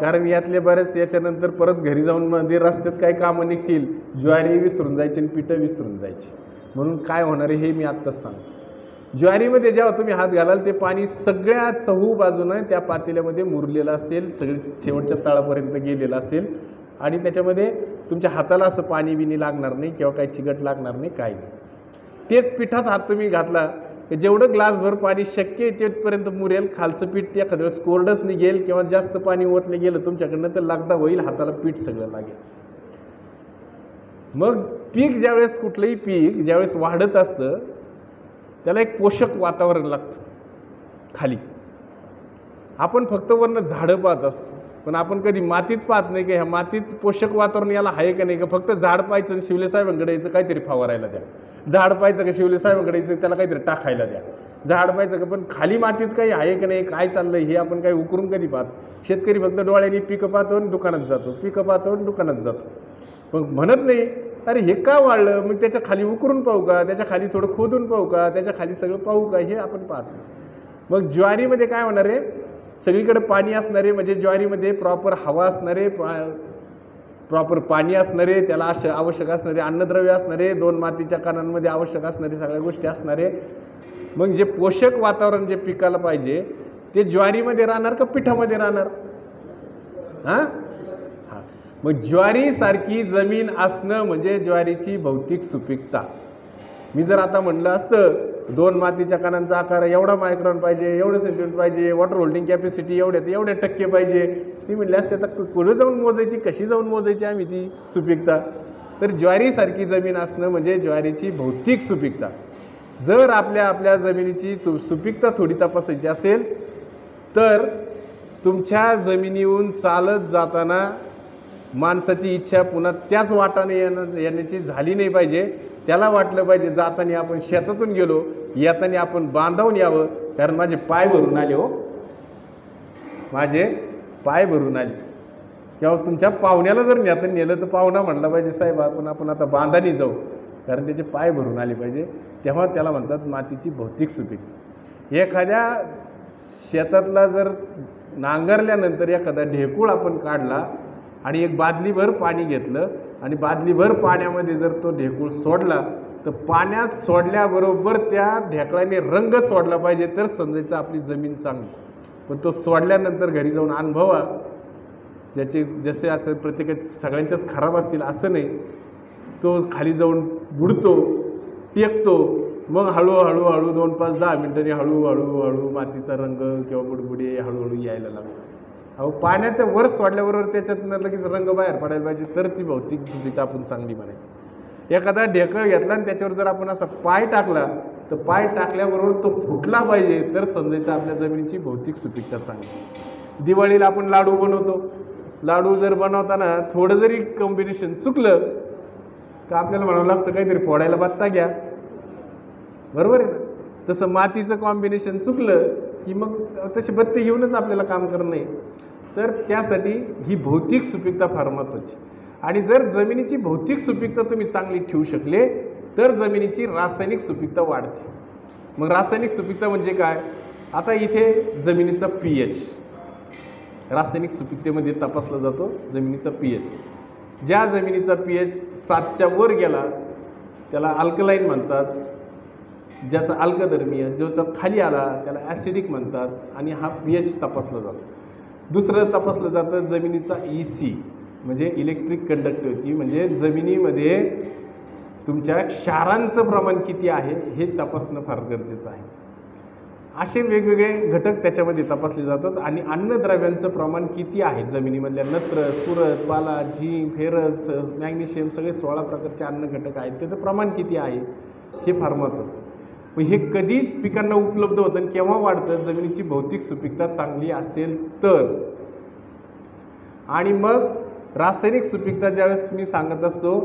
कारण यातले बरेच याच्यानंतर परत घरी जाऊन मध्ये रस्त्यात काही कामं निघतील, ज्वारी विसरून जायची आणि पिठं विसरून जायची. म्हणून काय होणार आहे हे मी आत्ताच सांगतो. ज्वारीमध्ये जेव्हा तुम्ही हात घालाल ते पाणी सगळ्या चहू बाजूनं त्या पातेल्यामध्ये मुरलेलं असेल, सगळी शेवटच्या तळापर्यंत गेलेलं असेल आणि त्याच्यामध्ये तुमच्या हाताला असं पाणी बिनी लागणार नाही किंवा काही चिकट लागणार नाही, काही नाही. तेच पिठात हात तुम्ही घातला जेवढं ग्लासभर पाणी शक्य आहे तिथपर्यंत मुरेल, खालचं पीठ एखाद्या वेळेस कोरडंच निघेल किंवा जास्त पाणी ओतलं गेलं तुमच्याकडनं तर लागदा होईल, हाताला पीठ सगळं लागेल. मग पीक ज्यावेळेस कुठलंही पीक ज्यावेळेस वाढत असतं त्याला एक पोषक वातावरण लागतं. खाली आपण फक्त वरनं झाडं पाहत असतो, पण आपण कधी मातीत पाहत नाही की ह्या मातीत पोषक वातावरण याला आहे का नाही. का फक्त झाड पाहायचं आणि शिवले साहेबांकडे यायचं काहीतरी फवारायला द्या, झाड पाहायचं का शिवले साहेबांकडे यायचं त्याला काहीतरी टाकायला द्या. झाड पाहायचं का, पण खाली मातीत काही आहे का नाही, काय चाललं हे आपण काही उकरून कधी पाहतो. शेतकरी फक्त डोळ्यांनी पिकं पाहतो आणि दुकानात जातो, पिकं पाहतो आणि दुकानात जातो, मग म्हणत नाही अरे हे का वाढलं, मग त्याच्या खाली उकरून पाहू का, त्याच्या खाली थोडं खोदून पाहू का, त्याच्या खाली सगळं पाहू का, हे आपण पाहतो. मग ज्वारीमध्ये काय होणार आहे, सगळीकडे पाणी असणारे, म्हणजे ज्वारीमध्ये प्रॉपर हवा असणारे, प्रॉपर पाणी असणारे, त्याला आवश्यक असणारे अन्नद्रव्य असणारे, 2 मातीच्या कणांमध्ये आवश्यक असणारे सगळ्या गोष्टी असणारे. मग जे पोषक वातावरण जे पिकाला पाहिजे ते ज्वारीमध्ये राहणार का पिठामध्ये राहणार? हां हां, मग ज्वारीसारखी जमीन असणं म्हणजे ज्वारीची भौतिक सुपीकता. मी जर आता म्हणलं असतं 2 मातीच्या कणांचा आकार एवढा मायक्रॉन पाहिजे, एवढं सेंटीमीटर पाहिजे, वॉटर होल्डिंग कॅपॅसिटी एवढ्या टक्के पाहिजे, ती म्हणले असते तर कुठं जाऊन मोजायची, कशी जाऊन मोजायची आम्ही ती सुपीकता? तर ज्वारीसारखी जमीन असणं म्हणजे ज्वारीची भौतिक सुपीकता. जर आपल्या जमिनीची सुपीकता थोडी तपासायची असेल तर तुमच्या जमिनीहून चालत जाताना माणसाची इच्छा पुन्हा त्याच वाटाने येण्याची झाली नाही पाहिजे. त्याला वाटलं पाहिजे जाताना आपण शेतातून गेलो, येताना आपण बांधावून यावं, कारण माझे पाय भरून आले, हो माझे पाय भरून आले. किंवा तुमच्या पाहुण्याला जर नेलं तर पाहुणा म्हणला पाहिजे साहेब आपण आता बांधानी जाऊ, कारण त्याचे पाय भरून आले पाहिजे. तेव्हा त्याला म्हणतात मातीची भौतिक सुपीकता. एखाद्या शेतातला जर नांगरल्यानंतर एखादा ढेकूळ आपण काढला आणि एक बादलीभर पाणी घेतलं आणि बादलीभर पाण्यामध्ये जर तो ढेकूळ सोडला तर पाण्यात सोडल्याबरोबर त्या ढेकळाने रंग सोडला पाहिजे, तर समजायचं आपली जमीन चांगली. पण तो सोडल्यानंतर घरी जाऊन अनुभवा, जसे असं प्रत्येक सगळ्यांच्याच खराब असतील असं नाही, तो खाली जाऊन बुडतो, टेकतो, मग हळूहळू 2-5-10 मिनिटांनी हळूहळू मातीचा रंग किंवा बुडबुडे हळूहळू यायला लागतो. अहो पाण्याच्या वर सोडल्याबरोबर त्याच्यातनं लगेच रंग बाहेर पडायला पाहिजे, तर ती भौतिक सुपीकता आपण चांगली म्हणायची. एखादा ढेकळ घेतला आणि त्याच्यावर जर आपण असा पाय टाकला तर पाय टाकल्याबरोबर तो फुटला पाहिजे, तर समजायचं आपल्या जमिनीची भौतिक सुपीकता चांगली. दिवाळीला आपण लाडू बनवतो, लाडू जर बनवताना थोडं जरी कॉम्बिनेशन चुकलं का आपल्याला म्हणावं लागतं काहीतरी फोडायला बत्ता घ्या, बरोबर आहे ना? तसं मातीचं कॉम्बिनेशन चुकलं की मग तशी बत्ती घेऊनच आपल्याला काम करणं आहे. तर त्यासाठी ही भौतिक सुपीकता फार महत्त्वाची. आणि जर जमिनीची भौतिक सुपीकता तुम्ही चांगली ठेवू शकले तर जमिनीची रासायनिक सुपीकता वाढते. मग रासायनिक सुपीकता म्हणजे काय? आता इथे जमिनीचा pH रासायनिक सुपीकतेमध्ये तपासला जातो. जमिनीचा pH, ज्या जमिनीचा pH 7च्या वर गेला त्याला अल्कलाईन म्हणतात, ज्याचा अल्कधर्मीय, ज्याचा खाली आला त्याला ॲसिडिक म्हणतात, आणि हा pH तपासला जातो. दुसरं तपासलं जातं जमिनीचा EC म्हणजे इलेक्ट्रिक कंडक्टिव्हिटी, म्हणजे जमिनीमध्ये तुमच्या क्षारांचं प्रमाण किती आहे हे तपासणं फार गरजेचं आहे. असे वेगवेगळे घटक त्याच्यामध्ये तपासले जातात. आणि अन्नद्रव्यांचं प्रमाण किती आहे जमिनीमधल्या, नत्र, स्फुरद, पाला, झिंक, फेरस, मॅग्नेशियम, सगळे 16 प्रकारचे अन्न घटक आहेत, त्याचं प्रमाण किती आहे हे फार महत्त्वाचं. मग हे कधी पिकांना उपलब्ध होतं आणि केव्हा वाढतं? जमिनीची भौतिक सुपीकता चांगली असेल तर. आणि मग रासायनिक सुपीकता ज्यावेळेस मी सांगत असतो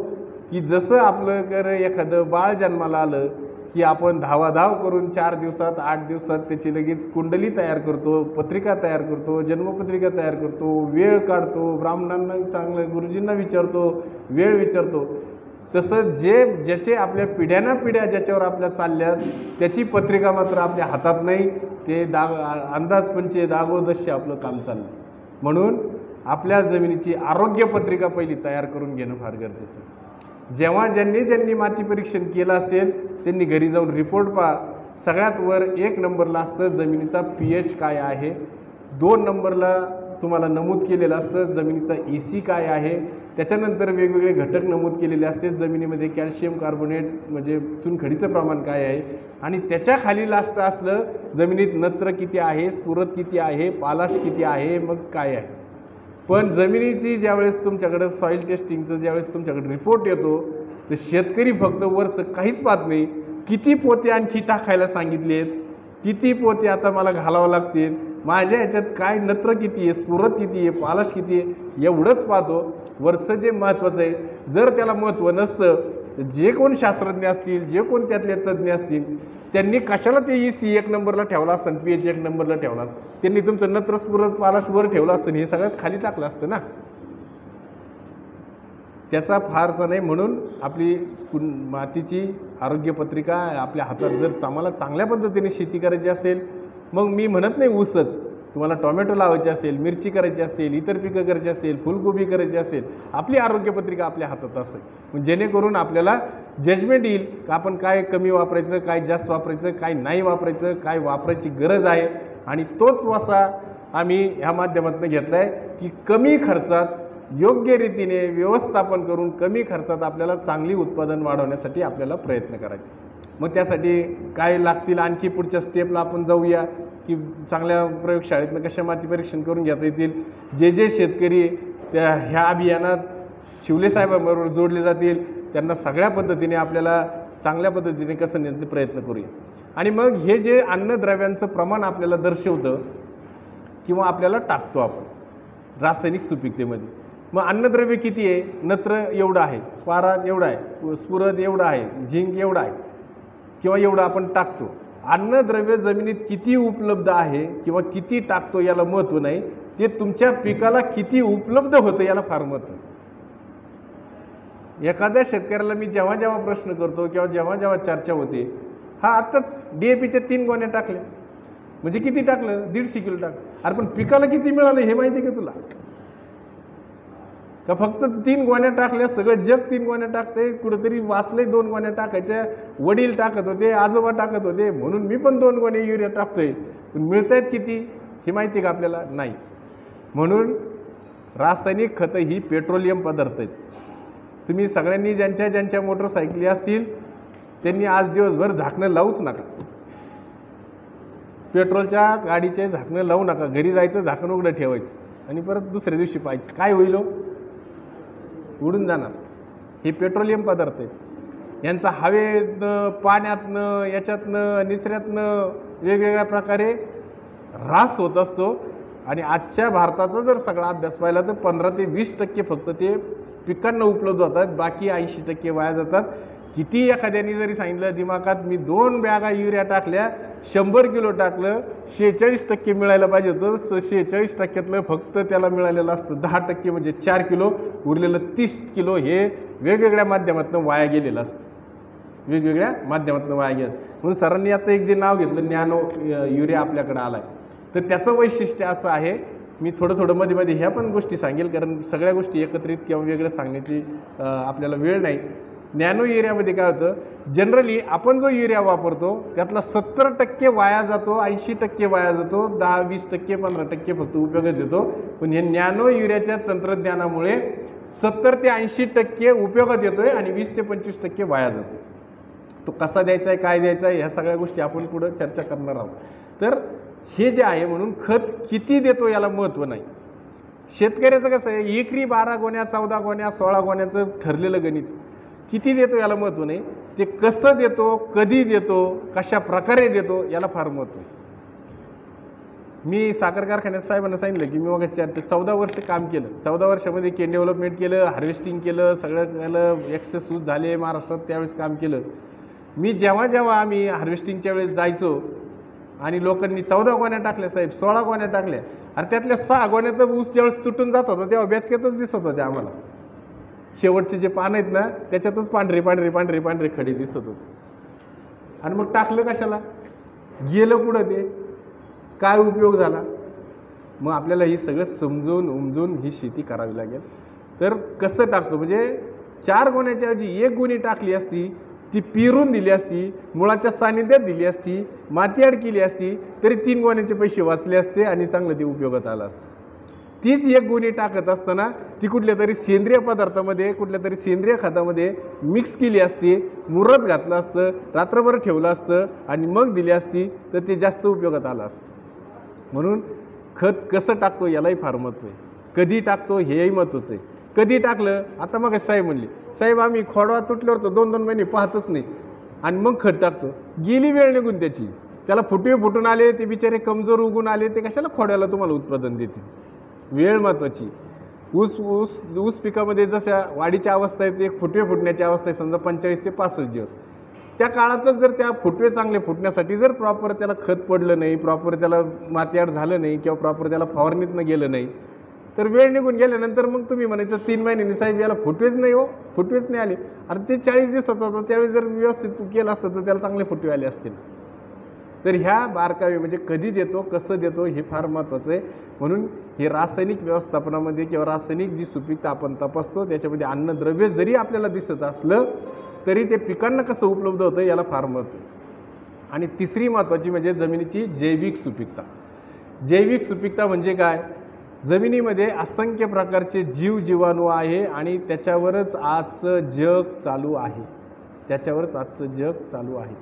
की जसं आपल्याकडे एखादं बाळ जन्माला आलं की आपण धावाधाव करून 4 दिवसात 8 दिवसात त्याची लगेच कुंडली तयार करतो, पत्रिका तयार करतो, जन्मपत्रिका तयार करतो, वेळ काढतो, ब्राह्मणांना चांगलं गुरुजींना विचारतो, वेळ विचारतो. तसं ज्याचे आपल्या पिढ्या ज्याच्यावर आपल्या चालल्यात त्याची पत्रिका मात्र आपल्या हातात नाही, ते अंदाजपंचे दागोदस्य आपलं काम चाललं. म्हणून आपल्या जमिनीची आरोग्य पत्रिका पहिली तयार करून घेणं फार गरजेचं आहे. जेव्हा ज्यांनी माती परीक्षण केलं असेल त्यांनी घरी जाऊन रिपोर्ट पहा. सगळ्यात वर 1 नंबरला असतं जमिनीचा pH काय आहे, 2 नंबरला तुम्हाला नमूद केलेलं असतं जमिनीचा EC काय आहे, त्याच्यानंतर वेगवेगळे घटक नमूद केलेले असते. जमिनीमध्ये कॅल्शियम कार्बोनेट म्हणजे चुनखडीचं प्रमाण काय आहे, आणि त्याच्या खाली लास्ट असलं जमिनीत नत्र किती आहे, स्फुरद किती आहे, पालाश किती आहे, मग काय आहे. पण जमिनीची ज्यावेळेस तुमच्याकडं सॉईल टेस्टिंगचं ज्यावेळेस तुमच्याकडे रिपोर्ट येतो तर शेतकरी फक्त वरचं काहीच पाहत नाही, किती पोते आणखी टाकायला सांगितलेत, किती पोते आता मला घालावं लागतील, माझ्या ह्याच्यात काय नत्र किती आहे, स्फुरद किती आहे, पालाश किती आहे, एवढंच पाहतो. वरचं जे महत्त्वाचं आहे जर त्याला महत्त्व नसतं तर जे कोण शास्त्रज्ञ असतील, जे कोण त्यातले तज्ज्ञ असतील त्यांनी कशाला ते EC 1 नंबरला ठेवला असतं आणि PH 1 नंबरला ठेवला असतं? त्यांनी तुमचं नत्र स्फुरद पालाश वर ठेवलं असतं आणि हे सगळ्यात खाली टाकलं असतं ना. त्याचा फारचा नाही. म्हणून आपली मातीची आरोग्यपत्रिका आपल्या हातात जर आम्हाला चांगल्या पद्धतीने शेती करायची असेल, मग मी म्हणत नाही ऊसच, तुम्हाला टोमॅटो लावायचे असेल, मिरची करायची असेल, इतर पिकं करायची असेल, फुलगोबी करायची असेल, आपली आरोग्यपत्रिका आपल्या हातात असेल, जेणेकरून आपल्याला जजमेंट येईल का आपण काय कमी वापरायचं, काय जास्त वापरायचं, काय नाही वापरायचं, काय वापरायची गरज आहे. आणि तोच वासा आम्ही ह्या माध्यमातून घेतला आहे की कमी खर्चात योग्य रीतीने व्यवस्थापन करून कमी खर्चात आपल्याला चांगली उत्पादन वाढवण्यासाठी आपल्याला प्रयत्न करायचे. मग त्यासाठी काय लागतील आणखी पुढच्या स्टेपला आपण जाऊया की चांगल्या प्रयोगशाळेतनं कशा माती परीक्षण करून घेता येतील. जे शेतकरी त्या ह्या अभियानात शिवले साहेबांबरोबर जोडले जातील त्यांना सगळ्या पद्धतीने आपल्याला चांगल्या पद्धतीने कसं नेण्याचा प्रयत्न करूया. आणि मग हे जे अन्नद्रव्यांचं प्रमाण आपल्याला दर्शवतं किंवा आपल्याला टाकतो आपण रासायनिक सुपीकतेमध्ये, मग अन्नद्रव्य किती आहे? नत्र एवढं आहे, पारा एवढा आहे, स्फुरद एवढा आहे, झिंक एवढा आहे किंवा एवढं आपण टाकतो. अन्नद्रव्य जमिनीत किती उपलब्ध आहे किंवा किती टाकतो याला महत्त्व नाही, ते तुमच्या पिकाला किती उपलब्ध होतं याला फार महत्त्व आहे. एखाद्या शेतकऱ्याला मी जेव्हा जेव्हा प्रश्न करतो किंवा जेव्हा जेव्हा चर्चा होते, हा आत्ताच DAPच्या 3 गोण्या टाकल्या म्हणजे किती टाकलं? 150 किलो टाकलं. अरे पण पिकाला किती मिळालं हे माहिती आहे का तुला? का फक्त 3 गोण्या टाकल्या, सगळं जग 3 गोण्या टाकते. कुठंतरी वाचले 2 गोण्या टाकायच्या, वडील टाकत होते, आजोबा टाकत होते, म्हणून मी पण 2 गोण्या युरिया टाकतोय. पण मिळतायत किती हे माहिती आहे का आपल्याला? नाही. म्हणून रासायनिक खतं ही पेट्रोलियम पदार्थ आहेत. तुम्ही सगळ्यांनी ज्यांच्या मोटरसायकली असतील त्यांनी आज दिवसभर झाकणं लावूच नका. पेट्रोलच्या गाडीचे झाकणं लावू नका. घरी जायचं, झाकण उघडं ठेवायचं आणि परत दुसऱ्या दिवशी पाहायचं. काय होईल? उडून जाणार. हे पेट्रोलियम पदार्थ आहेत. यांचा हवेतनं, पाण्यातनं, याच्यातनं, निचऱ्यातनं वेगवेगळ्या प्रकारे ऱ्हास होत असतो. आणि आजच्या भारताचा जर सगळा अभ्यास पाहिला तर 15 ते 20% फक्त ते पिकांना उपलब्ध होतात, बाकी 80% वाया जातात. किती एखाद्याने जरी सांगितलं दिमागात मी 2 बॅगा युरिया टाकल्या, 100 किलो टाकलं, 46% मिळायला पाहिजे होतं, 46%तलं फक्त त्याला मिळालेलं असतं 10% म्हणजे 4 किलो, उरलेलं 30 किलो हे वेगवेगळ्या माध्यमातून वाया गेलेलं असतं. वेगवेगळ्या माध्यमातून वाया गेलं. म्हणून सरांनी आता एक जे नाव घेतलं नॅनो युरिया आपल्याकडे आला आहे, तर त्याचं वैशिष्ट्य असं आहे. मी थोडं मध्ये ह्या पण गोष्टी सांगेल, कारण सगळ्या गोष्टी एकत्रित किंवा वेगळं सांगण्याची आपल्याला वेळ नाही. नॅनो युरियामध्ये काय होतं, जनरली आपण जो युरिया वापरतो त्यातला 70% वाया जातो, 80% वाया जातो, 10-20%, 15% फक्त उपयोगात येतो. पण हे नॅनो युरियाच्या तंत्रज्ञानामुळे 70 ते 80% उपयोगात येतोय आणि 20 ते 25% वाया जातो. तो कसा द्यायचा आहे, काय द्यायचा आहे, ह्या सगळ्या गोष्टी आपण पुढं चर्चा करणार आहोत. तर हे जे आहे, म्हणून खत किती देतो याला महत्त्व नाही. शेतकऱ्याचं कसं आहे, एकरी 12 गोण्या, 14 गोण्या, 16 गोण्याचं ठरलेलं गणित. किती देतो याला महत्त्व नाही, ते कसं देतो, कधी देतो, कशा प्रकारे देतो याला फार महत्त्व आहे. मी साखर कारखान्यात साहेबांना सांगितलं की मी मग 14 वर्ष काम केलं. 14 वर्षामध्ये केन डेव्हलपमेंट केलं, हार्वेस्टिंग केलं, सगळं केलं, एक्सेस ऊस झाले महाराष्ट्रात, त्यावेळेस काम केलं. मी जेव्हा आम्ही हार्वेस्टिंगच्या वेळेस जायचो आणि लोकांनी 14 गोण्या टाकल्या साहेब, 16 गोण्या टाकल्या, अरे त्यातल्या 6 गोण्याचा ऊस ज्यावेळेस तुटून जात होता तेव्हा बेचक्यातच दिसत होते आम्हाला. शेवटचे जे पान आहेत ना त्याच्यातच पांढरे खडे दिसत होते. आणि मग टाकलं कशाला, गेलं कुठं, ते काय उपयोग झाला? मग आपल्याला ही सगळं समजून उमजून ही शेती करावी लागेल. तर कसं टाकतो, म्हणजे 4 गोण्याच्या ऐवजी 1 गोणी टाकली असती, ती पिरून दिली असती, मुळाच्या सानिध्यात दिली असती, माती आड केली असती, तरी 3 गोण्याचे पैसे वाचले असते आणि चांगलं ते उपयोगात आलं असतं. तीच 1 गोणी टाकत असताना ती कुठल्या तरी सेंद्रिय पदार्थामध्ये, कुठल्या तरी सेंद्रिय खतामध्ये मिक्स केली असती, मुरत घातलं असतं, रात्रभर ठेवलं असतं आणि मग दिली असती, तर ते जास्त उपयोगात आलं असतं. म्हणून खत कसं टाकतो यालाही फार महत्त्व आहे, कधी टाकतो हेही महत्त्वाचं आहे. कधी टाकलं, आता मग साहेब म्हणले, साहेब आम्ही खोडवा तुटल्यावर तर 2-2 महिने पाहतच नाही आणि मग खत टाकतो. गेली वेळ निघून त्याची, त्याला फुटवे फुटून आले, ते बिचारे कमजोर उगून आले, ते कशाला खोड्याला तुम्हाला उत्पादन देतील? वेळ महत्त्वाची. ऊस पिकामध्ये जशा वाढीच्या अवस्था आहेत, एक फुटवे फुटण्याची अवस्था आहे, समजा 45 ते 65 दिवस. त्या काळातच जर त्या फुटवे चांगले फुटण्यासाठी जर प्रॉपर त्याला खत पडलं नाही, प्रॉपर त्याला मातीआड झालं नाही किंवा प्रॉपर त्याला फवारणीतनं गेलं नाही, तर वेळ निघून गेल्यानंतर मग तुम्ही म्हणायचं 3 महिन्यांनी साहेब याला फुटवेच नाही हो, फुटवेच नाही आले. अरे ते 40 दिवसाचा होता, त्यावेळी जर व्यवस्थित केलं असतं तर त्याला चांगले फुटवे आले असतील. तर ह्या बारकावे म्हणजे कधी देतो, कसं देतो हे फार महत्त्वाचं आहे. म्हणून हे रासायनिक व्यवस्थापनामध्ये किंवा रासायनिक जी सुपीकता आपण तपासतो त्याच्यामध्ये अन्नद्रव्य जरी आपल्याला दिसत असलं तरी ते पिकांना कसं उपलब्ध होतं याला फार महत्त्व आहे. आणि तिसरी महत्त्वाची म्हणजे जमिनीची जैविक सुपीकता. जैविक सुपीकता म्हणजे काय? जमिनीमध्ये असंख्य प्रकारचे जीवाणू आहे आणि त्याच्यावरच आजचं जग चालू आहे. त्याच्यावरच आजचं जग चालू आहे.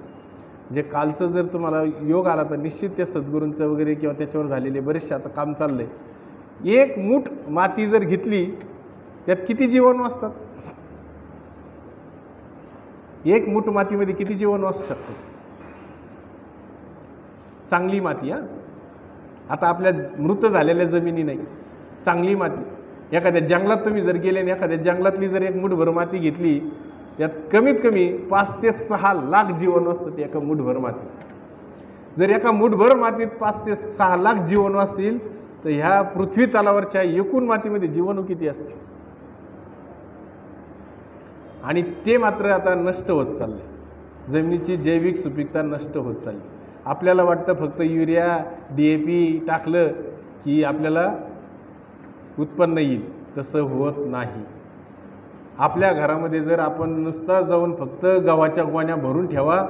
जे कालचं जर तुम्हाला योग आला तर निश्चित त्या सद्गुरूंचं वगैरे किंवा त्याच्यावर झालेले बरेचसे आता काम चाललंय. एक मूठ माती जर घेतली त्यात किती जीवाणू असतात? एक मूठ मातीमध्ये किती जीवाणू असू शकतात? चांगली माती. आता आपल्या मृत झालेल्या जमिनी नाही, चांगली माती. एखाद्या जंगलात तुम्ही जर गेले आणि एखाद्या जंगलातली जर एक मूठभर माती घेतली त्यात कमीत कमी 5 ते 6 लाख जीवाणू असतात एका मूठभर मातीत. जर एका मूठभर मातीत 5 ते 6 लाख जीवाणू असतील तर ह्या पृथ्वी तलावरच्या एकूण मातीमध्ये जीवाणू किती असतील? आणि ते मात्र आता नष्ट होत चालले. जमिनीची जैविक सुपीकता नष्ट होत चालली. आपल्याला वाटतं फक्त युरिया DAP टाकलं की आपल्याला उत्पन्न येईल, तसं होत नाही. आपल्या घरामध्ये जर आपण नुसता जाऊन फक्त गव्हाच्या गोण्या भरून ठेवा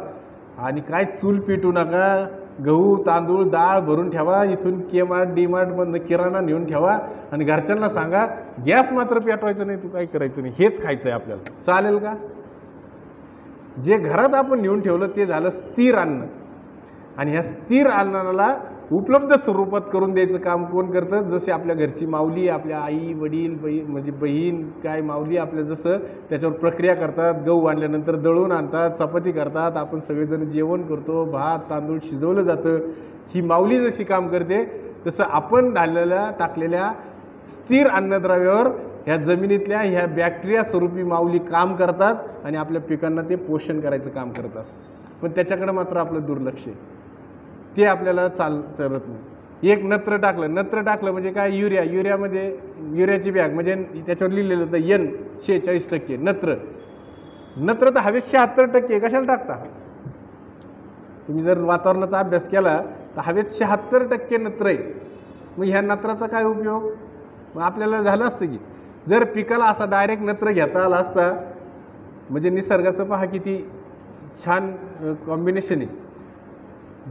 आणि काय चूल पेटू नका, गहू तांदूळ डाळ भरून ठेवा, इथून Kmart DMartमधनं किराणा नेऊन ठेवा आणि घरच्यांना सांगा गॅस मात्र पेटवायचं नाही, तू काय करायचं नाही, हेच खायचं आहे आपल्याला, चालेल का? जे घरात आपण नेऊन ठेवलं ते झालं स्थिर अन्न. आणि ह्या स्थिर अन्नाला उपलब्ध स्वरूपात करून द्यायचं काम कोण करतं? जसे आपल्या घरची माऊली, आपल्या आई वडील म्हणजे बहीण काय माऊली आपल्या जसं त्याच्यावर प्रक्रिया करतात, गहू आणल्यानंतर दळून आणतात, चपाती करतात, आपण सगळेजण जेवण करतो, भात तांदूळ शिजवलं जातं. ही माऊली जशी काम करते तसं आपण टाकलेल्या स्थिर अन्नद्रव्यावर ह्या जमिनीतल्या ह्या बॅक्टेरिया स्वरूपी माऊली काम करतात आणि आपल्या पिकांना ते पोषण करायचं काम करत असतात. पण त्याच्याकडे मात्र आपलं दुर्लक्ष आहे, ते आपल्याला चालत नाही. एक नत्र टाकलं म्हणजे काय? युरियामध्ये युरियाची बॅग म्हणजे त्याच्यावर लिहिलेलं होतं N 46% नत्र तर हवेत 76%. कशाला टाकता? तुम्ही जर वातावरणाचा अभ्यास केला तर हवेत 76% नत्र आहे. मग ह्या नत्राचा काय उपयोग? मग आपल्याला झालं असतं की जर पिकाला असा डायरेक्ट नत्र घेता आला असता, म्हणजे निसर्गाचं पहा किती छान कॉम्बिनेशन आहे.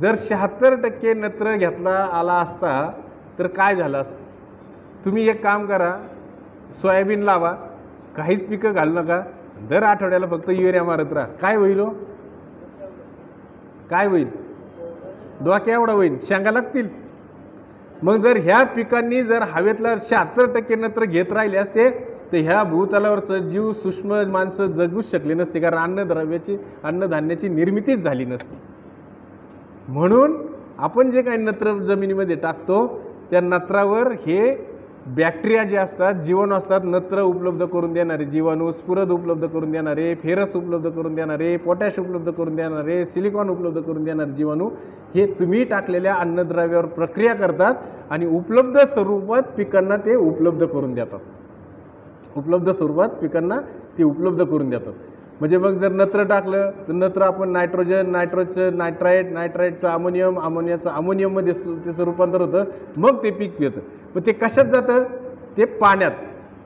जर 76% नत्र घेतला आला असता तर काय झालं असतं? तुम्ही एक काम करा, सोयाबीन लावा, काहीच पिकं घालू नका, दर आठवड्याला फक्त युरिया मारत राहा. काय होईल हो? काय होईल? डोक्या एवढा होईल, शेंगा लागतील. मग जर ह्या पिकांनी जर हवेतला 76% नत्र घेत राहिले असते तर ह्या भूतलावरचं जीव सूक्ष्म माणसं जगूच शकले नसते, कारण अन्नधान्याची निर्मितीच झाली नसती. म्हणून आपण जे काही नत्र जमिनीमध्ये टाकतो त्या नत्रावर हे बॅक्टेरिया जे असतात, जीवाणू असतात, नत्र उपलब्ध करून देणारे जीवाणू, स्फुरद उपलब्ध करून देणारे, फेरस उपलब्ध करून देणारे, पोटॅश उपलब्ध करून देणारे, सिलिकॉन उपलब्ध करून देणारे जीवाणू हे तुम्ही टाकलेल्या अन्नद्रव्यावर प्रक्रिया करतात आणि उपलब्ध स्वरूपात पिकांना ते उपलब्ध करून देतात. म्हणजे मग जर नत्र टाकलं तर नत्र आपण नायट्रोजन, नायट्राईटचं अमोनियाचं अमोनियममध्ये त्याचं रूपांतर होतं, मग ते पीक येतं. मग ते कशात जातं? ते पाण्यात.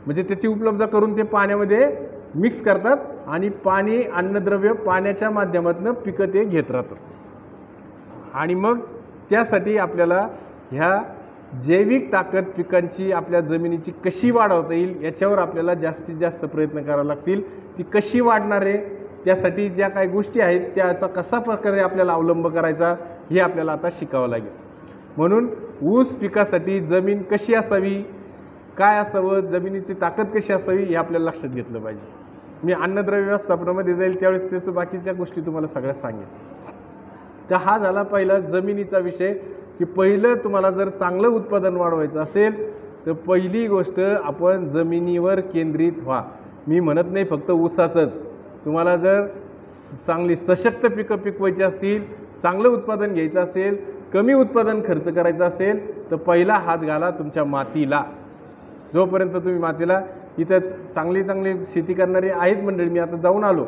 म्हणजे त्याची उपलब्ध करून ते पाण्यामध्ये मिक्स करतात आणि पाणी अन्नद्रव्य पाण्याच्या माध्यमातून पिकं ते घेत राहतात. आणि मग त्यासाठी आपल्याला ह्या जैविक ताकद पिकांची आपल्या जमिनीची कशी वाढवता येईल याच्यावर आपल्याला जास्तीत जास्त प्रयत्न करावे लागतील. ती कशी वाढणार आहे त्यासाठी ज्या काही गोष्टी आहेत त्याचा कसा प्रकारे आपल्याला अवलंब करायचा हे आपल्याला आता शिकावं लागेल. म्हणून ऊस पिकासाठी जमीन कशी असावी, काय असावं, जमिनीची ताकद कशी असावी हे आपल्याला लक्षात घेतलं पाहिजे. मी अन्नद्रव्य व्यवस्थापनामध्ये जाईल त्यावेळेस त्याचं बाकीच्या गोष्टी तुम्हाला सगळ्या सांगेन. तर हा झाला पहिला जमिनीचा विषय, की पहिलं तुम्हाला जर चांगलं उत्पादन वाढवायचं असेल तर पहिली गोष्ट आपण जमिनीवर केंद्रित व्हा. मी म्हणत नाही फक्त ऊसाचंच, तुम्हाला जर चांगली सशक्त पिकं पिकवायची असतील, चांगलं उत्पादन घ्यायचं असेल, कमी उत्पादन खर्च करायचा असेल, तर पहिला हात घाला तुमच्या मातीला. जोपर्यंत तुम्ही मातीला, इथं चांगली चांगली शेती करणारी आहेत मंडळी, मी आता जाऊन आलो,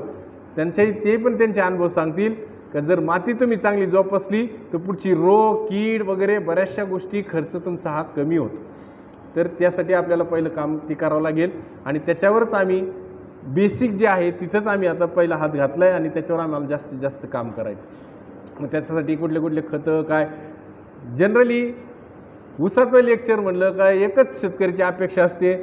ते पण त्यांचे अनुभव सांगतील का जर माती तुम्ही चांगली जोपासली तर पुढची रोग कीड वगैरे बऱ्याचशा गोष्टी खर्च तुमचा हा कमी होतो. तर त्यासाठी आपल्याला पहिलं काम ती करावं लागेल आणि त्याच्यावरच आम्ही बेसिक जे आहे तिथंच आम्ही आता पहिला हात घातला आहे आणि त्याच्यावर आम्हाला जास्तीत जास्त काम करायचं. मग त्याच्यासाठी कुठले कुठले खतं काय, जनरली ऊसाचं लेक्चर म्हणलं का एकच शेतकऱ्याची अपेक्षा असते,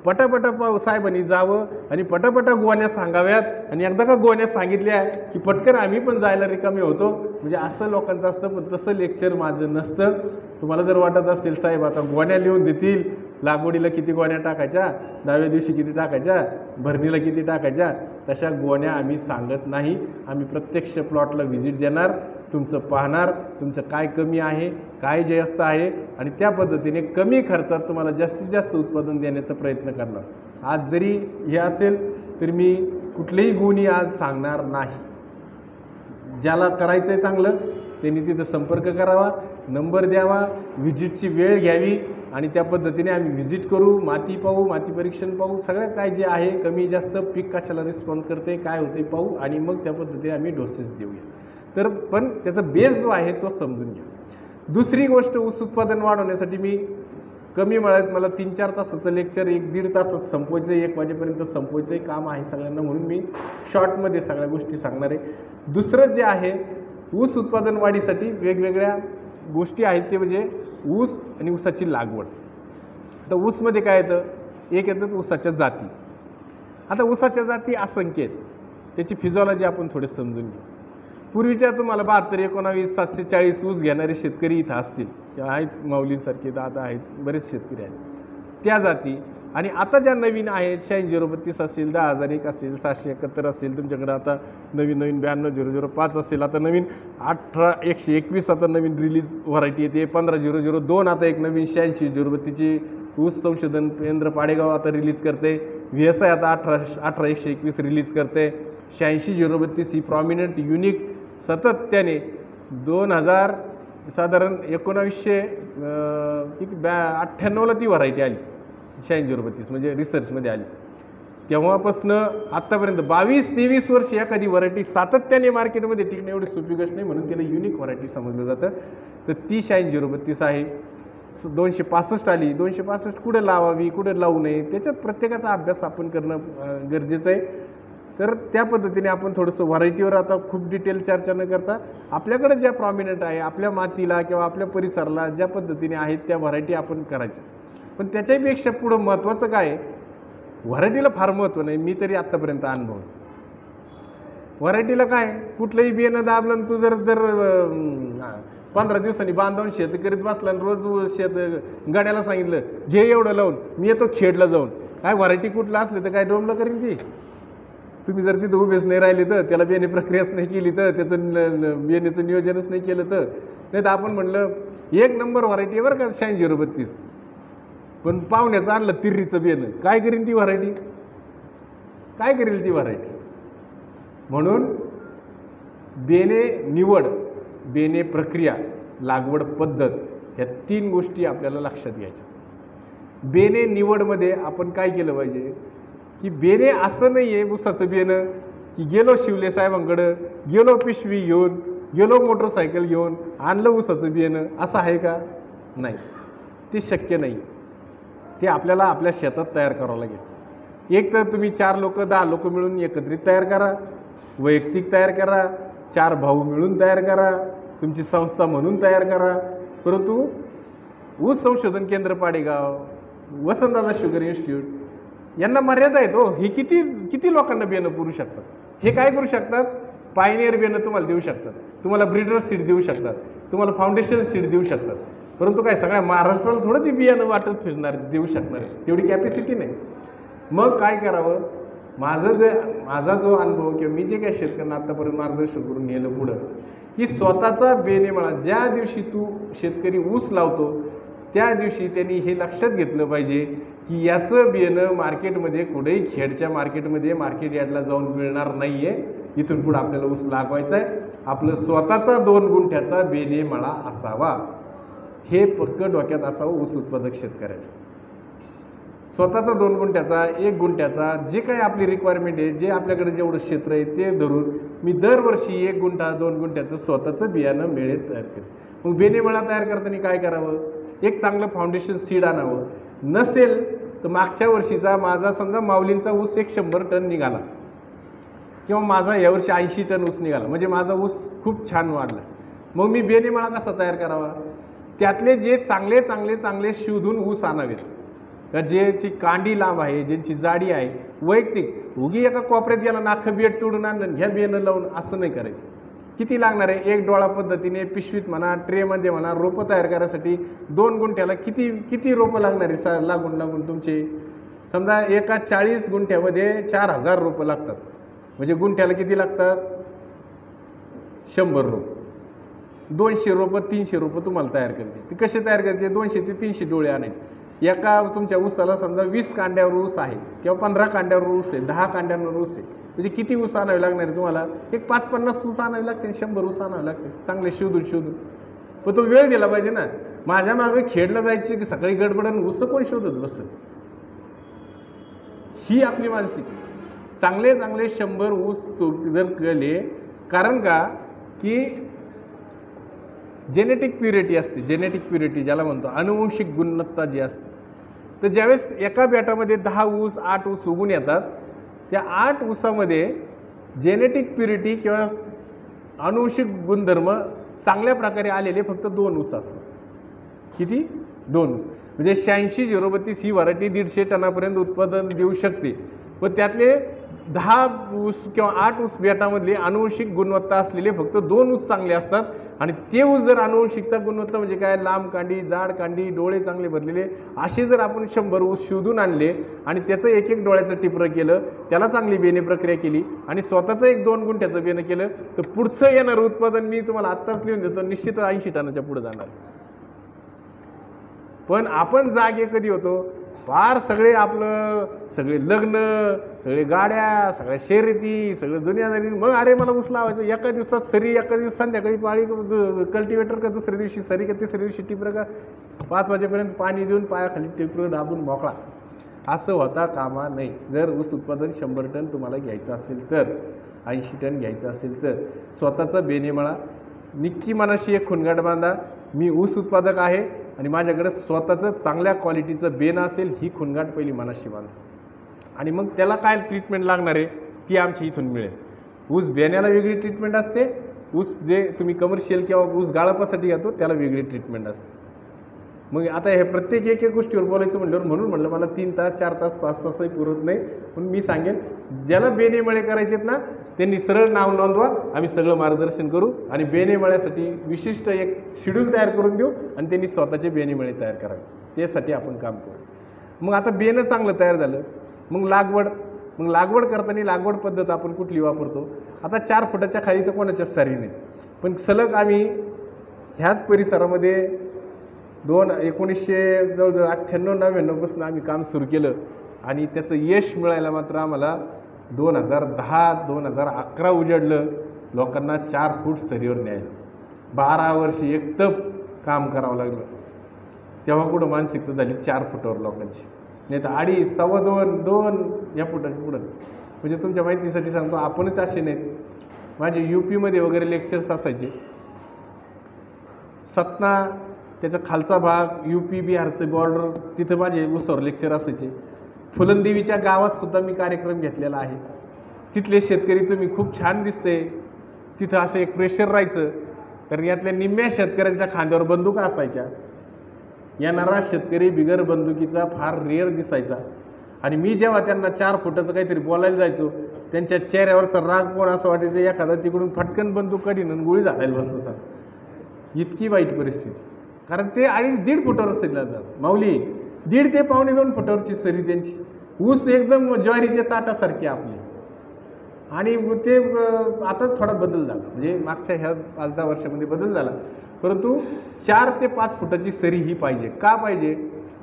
पटापटा साहेबांनी जावं आणि पटापटा गोवान्या सांगाव्यात आणि एकदा का गोवान्या सांगितल्या की पटकन आम्ही पण जायला रिकामे होतो, म्हणजे असं लोकांचं असतं. पण तसं लेक्चर माझं नसतं. तुम्हाला जर वाटत असेल साहेब आता गोवान्या लिहून देतील, लागवडीला किती गोवान्या टाकायच्या, 10व्या दिवशी किती टाकायच्या, भरणीला किती टाकायच्या, तशा गोवान्या आम्ही सांगत नाही. आम्ही प्रत्यक्ष प्लॉटला व्हिजिट देणार, तुमचं पाहणार, तुमचं काय कमी आहे काय जास्त आहे आणि त्या पद्धतीने कमी खर्चात तुम्हाला जास्तीत जास्त उत्पादन देण्याचा प्रयत्न करणार. आज जरी हे असेल तर मी कुठलेही गुणी आज सांगणार नाही. ज्याला करायचं आहे चांगलं त्यांनी तिथं संपर्क करावा, नंबर द्यावा, व्हिजिटची वेळ घ्यावी आणि त्या पद्धतीने आम्ही व्हिजिट करू, माती पाहू, माती परीक्षण पाहू, सगळं काय जे आहे कमी जास्त पीक कशाला रिस्पॉन्ड करते काय होते पाहू आणि मग त्या पद्धतीने आम्ही डोसेस देऊया. तर पण त्याचा बेस जो आहे तो समजून घ्या. दुसरी गोष्ट, ऊस उत्पादन वाढवण्यासाठी मी कमी वेळात, मला 3-4 तासाचं लेक्चर 1-1.5 तासात संपवायचं, 1 वाजेपर्यंत संपवायचंही काम आहे सगळ्यांना, म्हणून मी शॉर्टमध्ये सगळ्या गोष्टी सांगणार आहे. दुसरं जे आहे ऊस उत्पादन वाढीसाठी वेगवेगळ्या गोष्टी आहेत, ते म्हणजे ऊस आणि ऊसाची लागवड. आता ऊसमध्ये काय येतं, एक येतं ऊसाच्या जाती. आता ऊसाच्या जाती असंख्य आहेत, त्याची फिजिओलॉजी आपण थोडे समजून घेऊ. पूर्वीच्या तुम्हाला 72, 19, 740 ऊस घेणारे शेतकरी इथं असतील किंवा आहेत, माऊलींसारखे दादा आहेत, बरेच शेतकरी आहेत त्या जाती. आणि आता ज्या नवीन आहेत 86-032 असेल, 10,001 असेल, 771 असेल, तुमच्याकडे आता नवीन 92-005 असेल, आता नवीन 18-121 आता नवीन रिलीज व्हरायटी येते, 15-002 आता एक नवीन 86-032ची ऊस संशोधन केंद्र पाडेगाव आता रिलीज करते, VSI आता 18-121 रिलीज करते, 86-032 ही प्रॉमिनंट युनिक सातत्याने 2000 साधारण 1998ला ती व्हरायटी आली 86-032 म्हणजे रिसर्चमध्ये आली. तेव्हापासनं आत्तापर्यंत 22-23 वर्ष एखादी व्हरायटी सातत्याने मार्केटमध्ये टिकणं एवढी सोपी गोष्ट नाही, म्हणून त्याला युनिक व्हरायटी समजलं जातं. तर ती 86-032 आहे. 265 आली, 265 कुठं लावावी कुठं लावू नये त्याच्यात प्रत्येकाचा अभ्यास आपण करणं गरजेचं आहे. तर त्या पद्धतीने आपण थोडंसं व्हरायटीवर आता खूप डिटेल चर्चा न करता आपल्याकडे ज्या प्रॉमिनंट आहे आपल्या मातीला किंवा आपल्या परिसराला ज्या पद्धतीने आहेत त्या व्हरायटी आपण करायच्या. पण त्याच्यापेक्षा पुढं महत्त्वाचं काय आहे, व्हरायटीला फार महत्त्व नाही, मी तरी आत्तापर्यंत अनुभव. व्हरायटीला काय, कुठलंही बियाणं दाबलं तू जर 15 दिवसांनी बांधून शेत करीत बसला आणि रोज शेत गाड्याला सांगितलं घे एवढं लावून, मी येतो खेडला जाऊन, काय व्हरायटी कुठलं असलं तर काय डोंबलं करीन ती. तुम्ही जर तिथं उभेच नाही राहिले तर, त्याला बियाणे प्रक्रियाच नाही केली तर, त्याचं बियाण्याचं नियोजनच नाही केलं तर, नाही तर आपण म्हटलं 1 नंबर व्हरायटी बरं का 86-032, पण पाहुण्याचं आणलं तिर्रीचं बियाणं, काय करीन ती व्हरायटी, काय करेल ती व्हरायटी. म्हणून बेणे निवड, बेणे प्रक्रिया, लागवड पद्धत ह्या 3 गोष्टी आपल्याला लक्षात घ्यायच्या. बेणे निवडमध्ये आपण काय केलं पाहिजे की बेणे असं नाही आहे ऊसाचं बेणं की गेलो शिवले साहेबांकडं, गेलो पिशवी घेऊन, गेलो मोटरसायकल घेऊन आणलं ऊसाचं बेणं, असं आहे का, नाही, ते शक्य नाही. ते आपल्याला आपल्या शेतात तयार करावं लागेल. एक तर तुम्ही 4 लोक 10 लोक मिळून एकत्रित तयार करा, वैयक्तिक तयार करा, 4 भाऊ मिळून तयार करा, तुमची संस्था म्हणून तयार करा. परंतु ऊस संशोधन केंद्र पाडेगाव, वसंतदादा शुगर इन्स्टिट्यूट यांना मर्यादा आहेत. हो, हे किती लोकांना बियाणं पुरू शकतात. हे काय करू शकतात, पायनियर बियाणं तुम्हाला देऊ शकतात, तुम्हाला ब्रीडर सीड देऊ शकतात, तुम्हाला फाउंडेशन सीड देऊ शकतात. परंतु काय सगळ्या महाराष्ट्राला थोडं ती बियाणं वाटत फिरणार देऊ शकणार आहे, तेवढी कॅपॅसिटी नाही. मग काय करावं, माझा जो अनुभव किंवा मी जे काही शेतकऱ्यांना आत्तापर्यंत मार्गदर्शन करून नेलं पुढं, की स्वतःचा बेणे मला ज्या दिवशी तू शेतकरी ऊस लावतो त्या दिवशी त्यांनी हे लक्षात घेतलं पाहिजे की याचं बियाणं मार्केटमध्ये कुठेही खेडच्या मार्केटमध्ये मार्केट यार्डला जाऊन मिळणार नाही आहे. इथून पुढे आपल्याला ऊस लागवायचा आहे. आपलं स्वतःचा 2 गुंठ्याचा बेने मळा असावा, हे पक्क डोक्यात असावं ऊस उत्पादक शेतकऱ्याचं. स्वतःचा 2 गुंठ्याचा 1 गुंठ्याचा जे काही आपली रिक्वायरमेंट आहे, जे आपल्याकडे जेवढं क्षेत्र आहे ते धरून मी दरवर्षी 1 गुंठा 2 गुंठ्याचं स्वतःचं बियाणं मेळेत तयार करेन. मग बेने मळा तयार करताना काय करावं, एक चांगलं फाउंडेशन सीड आणावं. नसेल तर मागच्या वर्षीचा माझा समजा माऊलींचा ऊस 100 टन निघाला किंवा माझा यावर्षी 80 टन ऊस निघाला, म्हणजे माझा ऊस खूप छान वाढला. मग मी बेने मळा कसा तयार करावा, त्यातले जे चांगले चांगले चांगले शोधून ऊस आणावेत का ज्याची कांडी लांब आहे, ज्यांची जाडी आहे. वैयक्तिक उगी एका कोपऱ्यात गेला नाखं बेट तोडून आणलं घ्या बेनं लावून असं नाही करायचं. किती लागणार आहे, 1 डोळा पद्धतीने पिशवीत म्हणा ट्रेमध्ये म्हणा रोपं तयार करायसाठी 2 गुंठ्याला किती किती रोपं लागणार आहे लागून तुमचे समजा एका 40 गुंठ्यामध्ये 4000 रोपं लागतात. म्हणजे गुंठ्याला किती लागतात, 100 रोपं. 200 रोपं 300 रोपं तुम्हाला तयार करायचे. ते कसे तयार करायचे, 200 ते 300 डोळे आणायचे. एका तुमच्या ऊसाला समजा 20 कांड्यावर ऊस आहे किंवा 15 कांड्यावर ऊस आहे, 10 कांड्यांवर ऊस आहे, म्हणजे किती ऊस आणावे लागणार आहे तुम्हाला, एक 5-50 ऊस आणावे लागते, 100 ऊस आणावे लागते चांगले शोधून. पण तो वेळ दिला पाहिजे ना. माझ्या मागे खेडला जायचे की सकाळी गडबडून ऊस कोण शोधत बसत, ही आपली मानसिक. चांगले चांगले 100 ऊस तो जर केले, कारण का की जेनेटिक प्युरिटी असते, जेनेटिक प्युरिटी ज्याला म्हणतो अनुवंशिक गुणवत्ता जी असते. तर ज्यावेळेस एका बेटामध्ये 10 ऊस 8 ऊस उगून येतात, त्या 8 ऊसामध्ये जेनेटिक प्युरिटी किंवा अनुवंशिक गुणधर्म चांगल्या प्रकारे आलेले फक्त 2 ऊस असतात. किती, 2 ऊस. म्हणजे 86-032 ही व्हरायटी 150 टनापर्यंत उत्पादन देऊ शकते. पण त्यातले 10 ऊस किंवा 8 ऊस बेटामधले अनुवंशिक गुणवत्ता असलेले फक्त 2 ऊस चांगले असतात. आणि ते ऊस जर अनुवंशिकता गुणवत्ता म्हणजे काय, लांब कांडी जाड कांडी डोळे चांगले भरलेले असे जर आपण 100 ऊस शोधून आणले आणि त्याचं 1-1 डोळ्याचं टिपरं केलं, त्याला चांगली बेणे प्रक्रिया केली आणि स्वतःचं 1-2 गुंठ्याचं बेणं केलं, तर पुढचं येणारं उत्पादन मी तुम्हाला आत्ताच लिहून देतो, निश्चित 80 टनाच्या पुढे जाणार. पण आपण जागे कधी होतो, फार सगळे आपलं सगळे लग्न, सगळे गाड्या, सगळ्या शर्यती, सगळं दुनियादारी. मग अरे मला ऊस लावायचं, एका दिवसात सरी, एका दिवस संध्याकाळी पाळी कल्टिवेटर का, दुसऱ्या दिवशी सरी का, तिसऱ्या दिवशी टिपरं का, 5 वाजेपर्यंत पाणी देऊन पायाखाली टिपरं दाबून मोकळा. असं होता कामा नाही. जर ऊस उत्पादन 100 टन तुम्हाला घ्यायचं असेल तर, 80 टन घ्यायचं असेल तर स्वतःचा बेने मळा. निक्की मनाशी एक खुणगाट बांधा, मी ऊस उत्पादक आहे आणि माझ्याकडे स्वतःचं चांगल्या क्वालिटीचं बेन असेल, ही खुणगाट पहिली मनाशी बांधा. आणि मग त्याला काय ट्रीटमेंट लागणार आहे ती आमची इथून मिळेल. ऊस बेण्याला वेगळी ट्रीटमेंट असते, ऊस जे तुम्ही कमर्शियल किंवा ऊस गाळपासाठी घेतो त्याला वेगळी ट्रीटमेंट असते. मग आता हे प्रत्येक एक गोष्टीवर बोलायचं म्हणून म्हणलं मला 3 तास 4 तास 5 तासही पुरत नाही. पण मी सांगेन ज्याला बेने मळे करायचेत ना त्यांनी सरळ नाव नोंदवा, आम्ही सगळं मार्गदर्शन करू आणि बेने मळ्यासाठी विशिष्ट एक शेड्यूल तयार करून देऊ आणि त्यांनी स्वतःचे बेने मळे तयार करावे, त्यासाठी आपण काम करू. मग आता बेनं चांगलं तयार झालं, मग लागवड करताना लागवड पद्धत आपण कुठली वापरतो. आता 4 फुटाच्या खाली तर कोणाच्याच सारी नाही, पण सलग आम्ही ह्याच परिसरामध्ये 1900 जवळजवळ 98-99 पासून आम्ही काम सुरू केलं आणि त्याचं यश मिळायला मात्र आम्हाला 2010-2011 उजाडलं. लोकांना 4 फूट सरीवर न्यायला 12 वर्ष एकतप काम करावं लागलं. तेव्हा कुठं मानसिकता झाली 4 फुटावर लोकांची, नाही तर 2.5, 2.25, 2 या फुटाच्या पुढं. म्हणजे तुमच्या माहितीसाठी सांगतो, आपणच असे नाहीत. माझे UPमध्ये वगैरे लेक्चर्स असायचे, सतना त्याचा खालचा भाग UP बिहारचं बॉर्डर, तिथं माझे ऊसावर लेक्चर असायचे. फुलंदेवीच्या गावात सुद्धा मी कार्यक्रम घेतलेला आहे. तिथले शेतकरी तुम्ही खूप छान दिसते, तिथं असं एक प्रेशर राहायचं, कारण यातल्या निम्म्या शेतकऱ्यांच्या खांद्यावर बंदुका असायच्या. येणारा शेतकरी बिगर बंदुकीचा फार रेअर दिसायचा. आणि मी जेव्हा त्यांना 4 फुटाचं काहीतरी बोलायला जायचो, त्यांच्या चेहऱ्यावरचा राग पण असं वाटायचं एखादा तिकडून फटकन बंदूक काढीन आणि गोळी झाडायला बसलं सर. इतकी वाईट परिस्थिती, कारण ते 2.5-1.5 फुटावर सरीला जातात. माऊली 1.5 ते 2.25 फुटावरची सरी त्यांची. ऊस एकदम ज्वारीच्या ताटासारखी आपली. आणि ते आता थोडा बदल झाला, म्हणजे मागच्या ह्या 5-10 वर्षामध्ये बदल झाला, परंतु 4 ते 5 फुटाची सरी ही पाहिजे. का पाहिजे,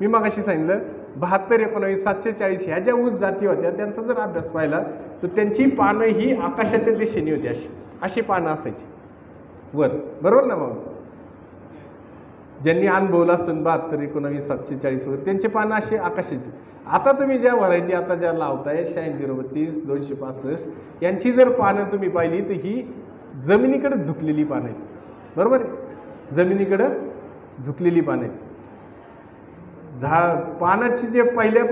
मी मगाशी सांगितलं 72, 19, 740 ह्या ज्या ऊस जाती होत्या त्यांचा जर अभ्यास पाहिला तर त्यांची पानं ही आकाशाच्या दिशेने होती, अशी अशी पानं असायची वर, बरोबर ना? मग ज्यांनी अनुभवलं असेल 72, 19, 740 वर, त्यांचे पानं अशी आकाशाची. आता तुम्ही ज्या व्हरायटी आता ज्या लावताय 8632, 265 यांची जर पानं तुम्ही पाहिली तर ही जमिनीकडे झुकलेली पानं आहेत, बरोबर आहे? जमिनीकडं झुकलेली पानं आहेत. पानाची जे पहिल्या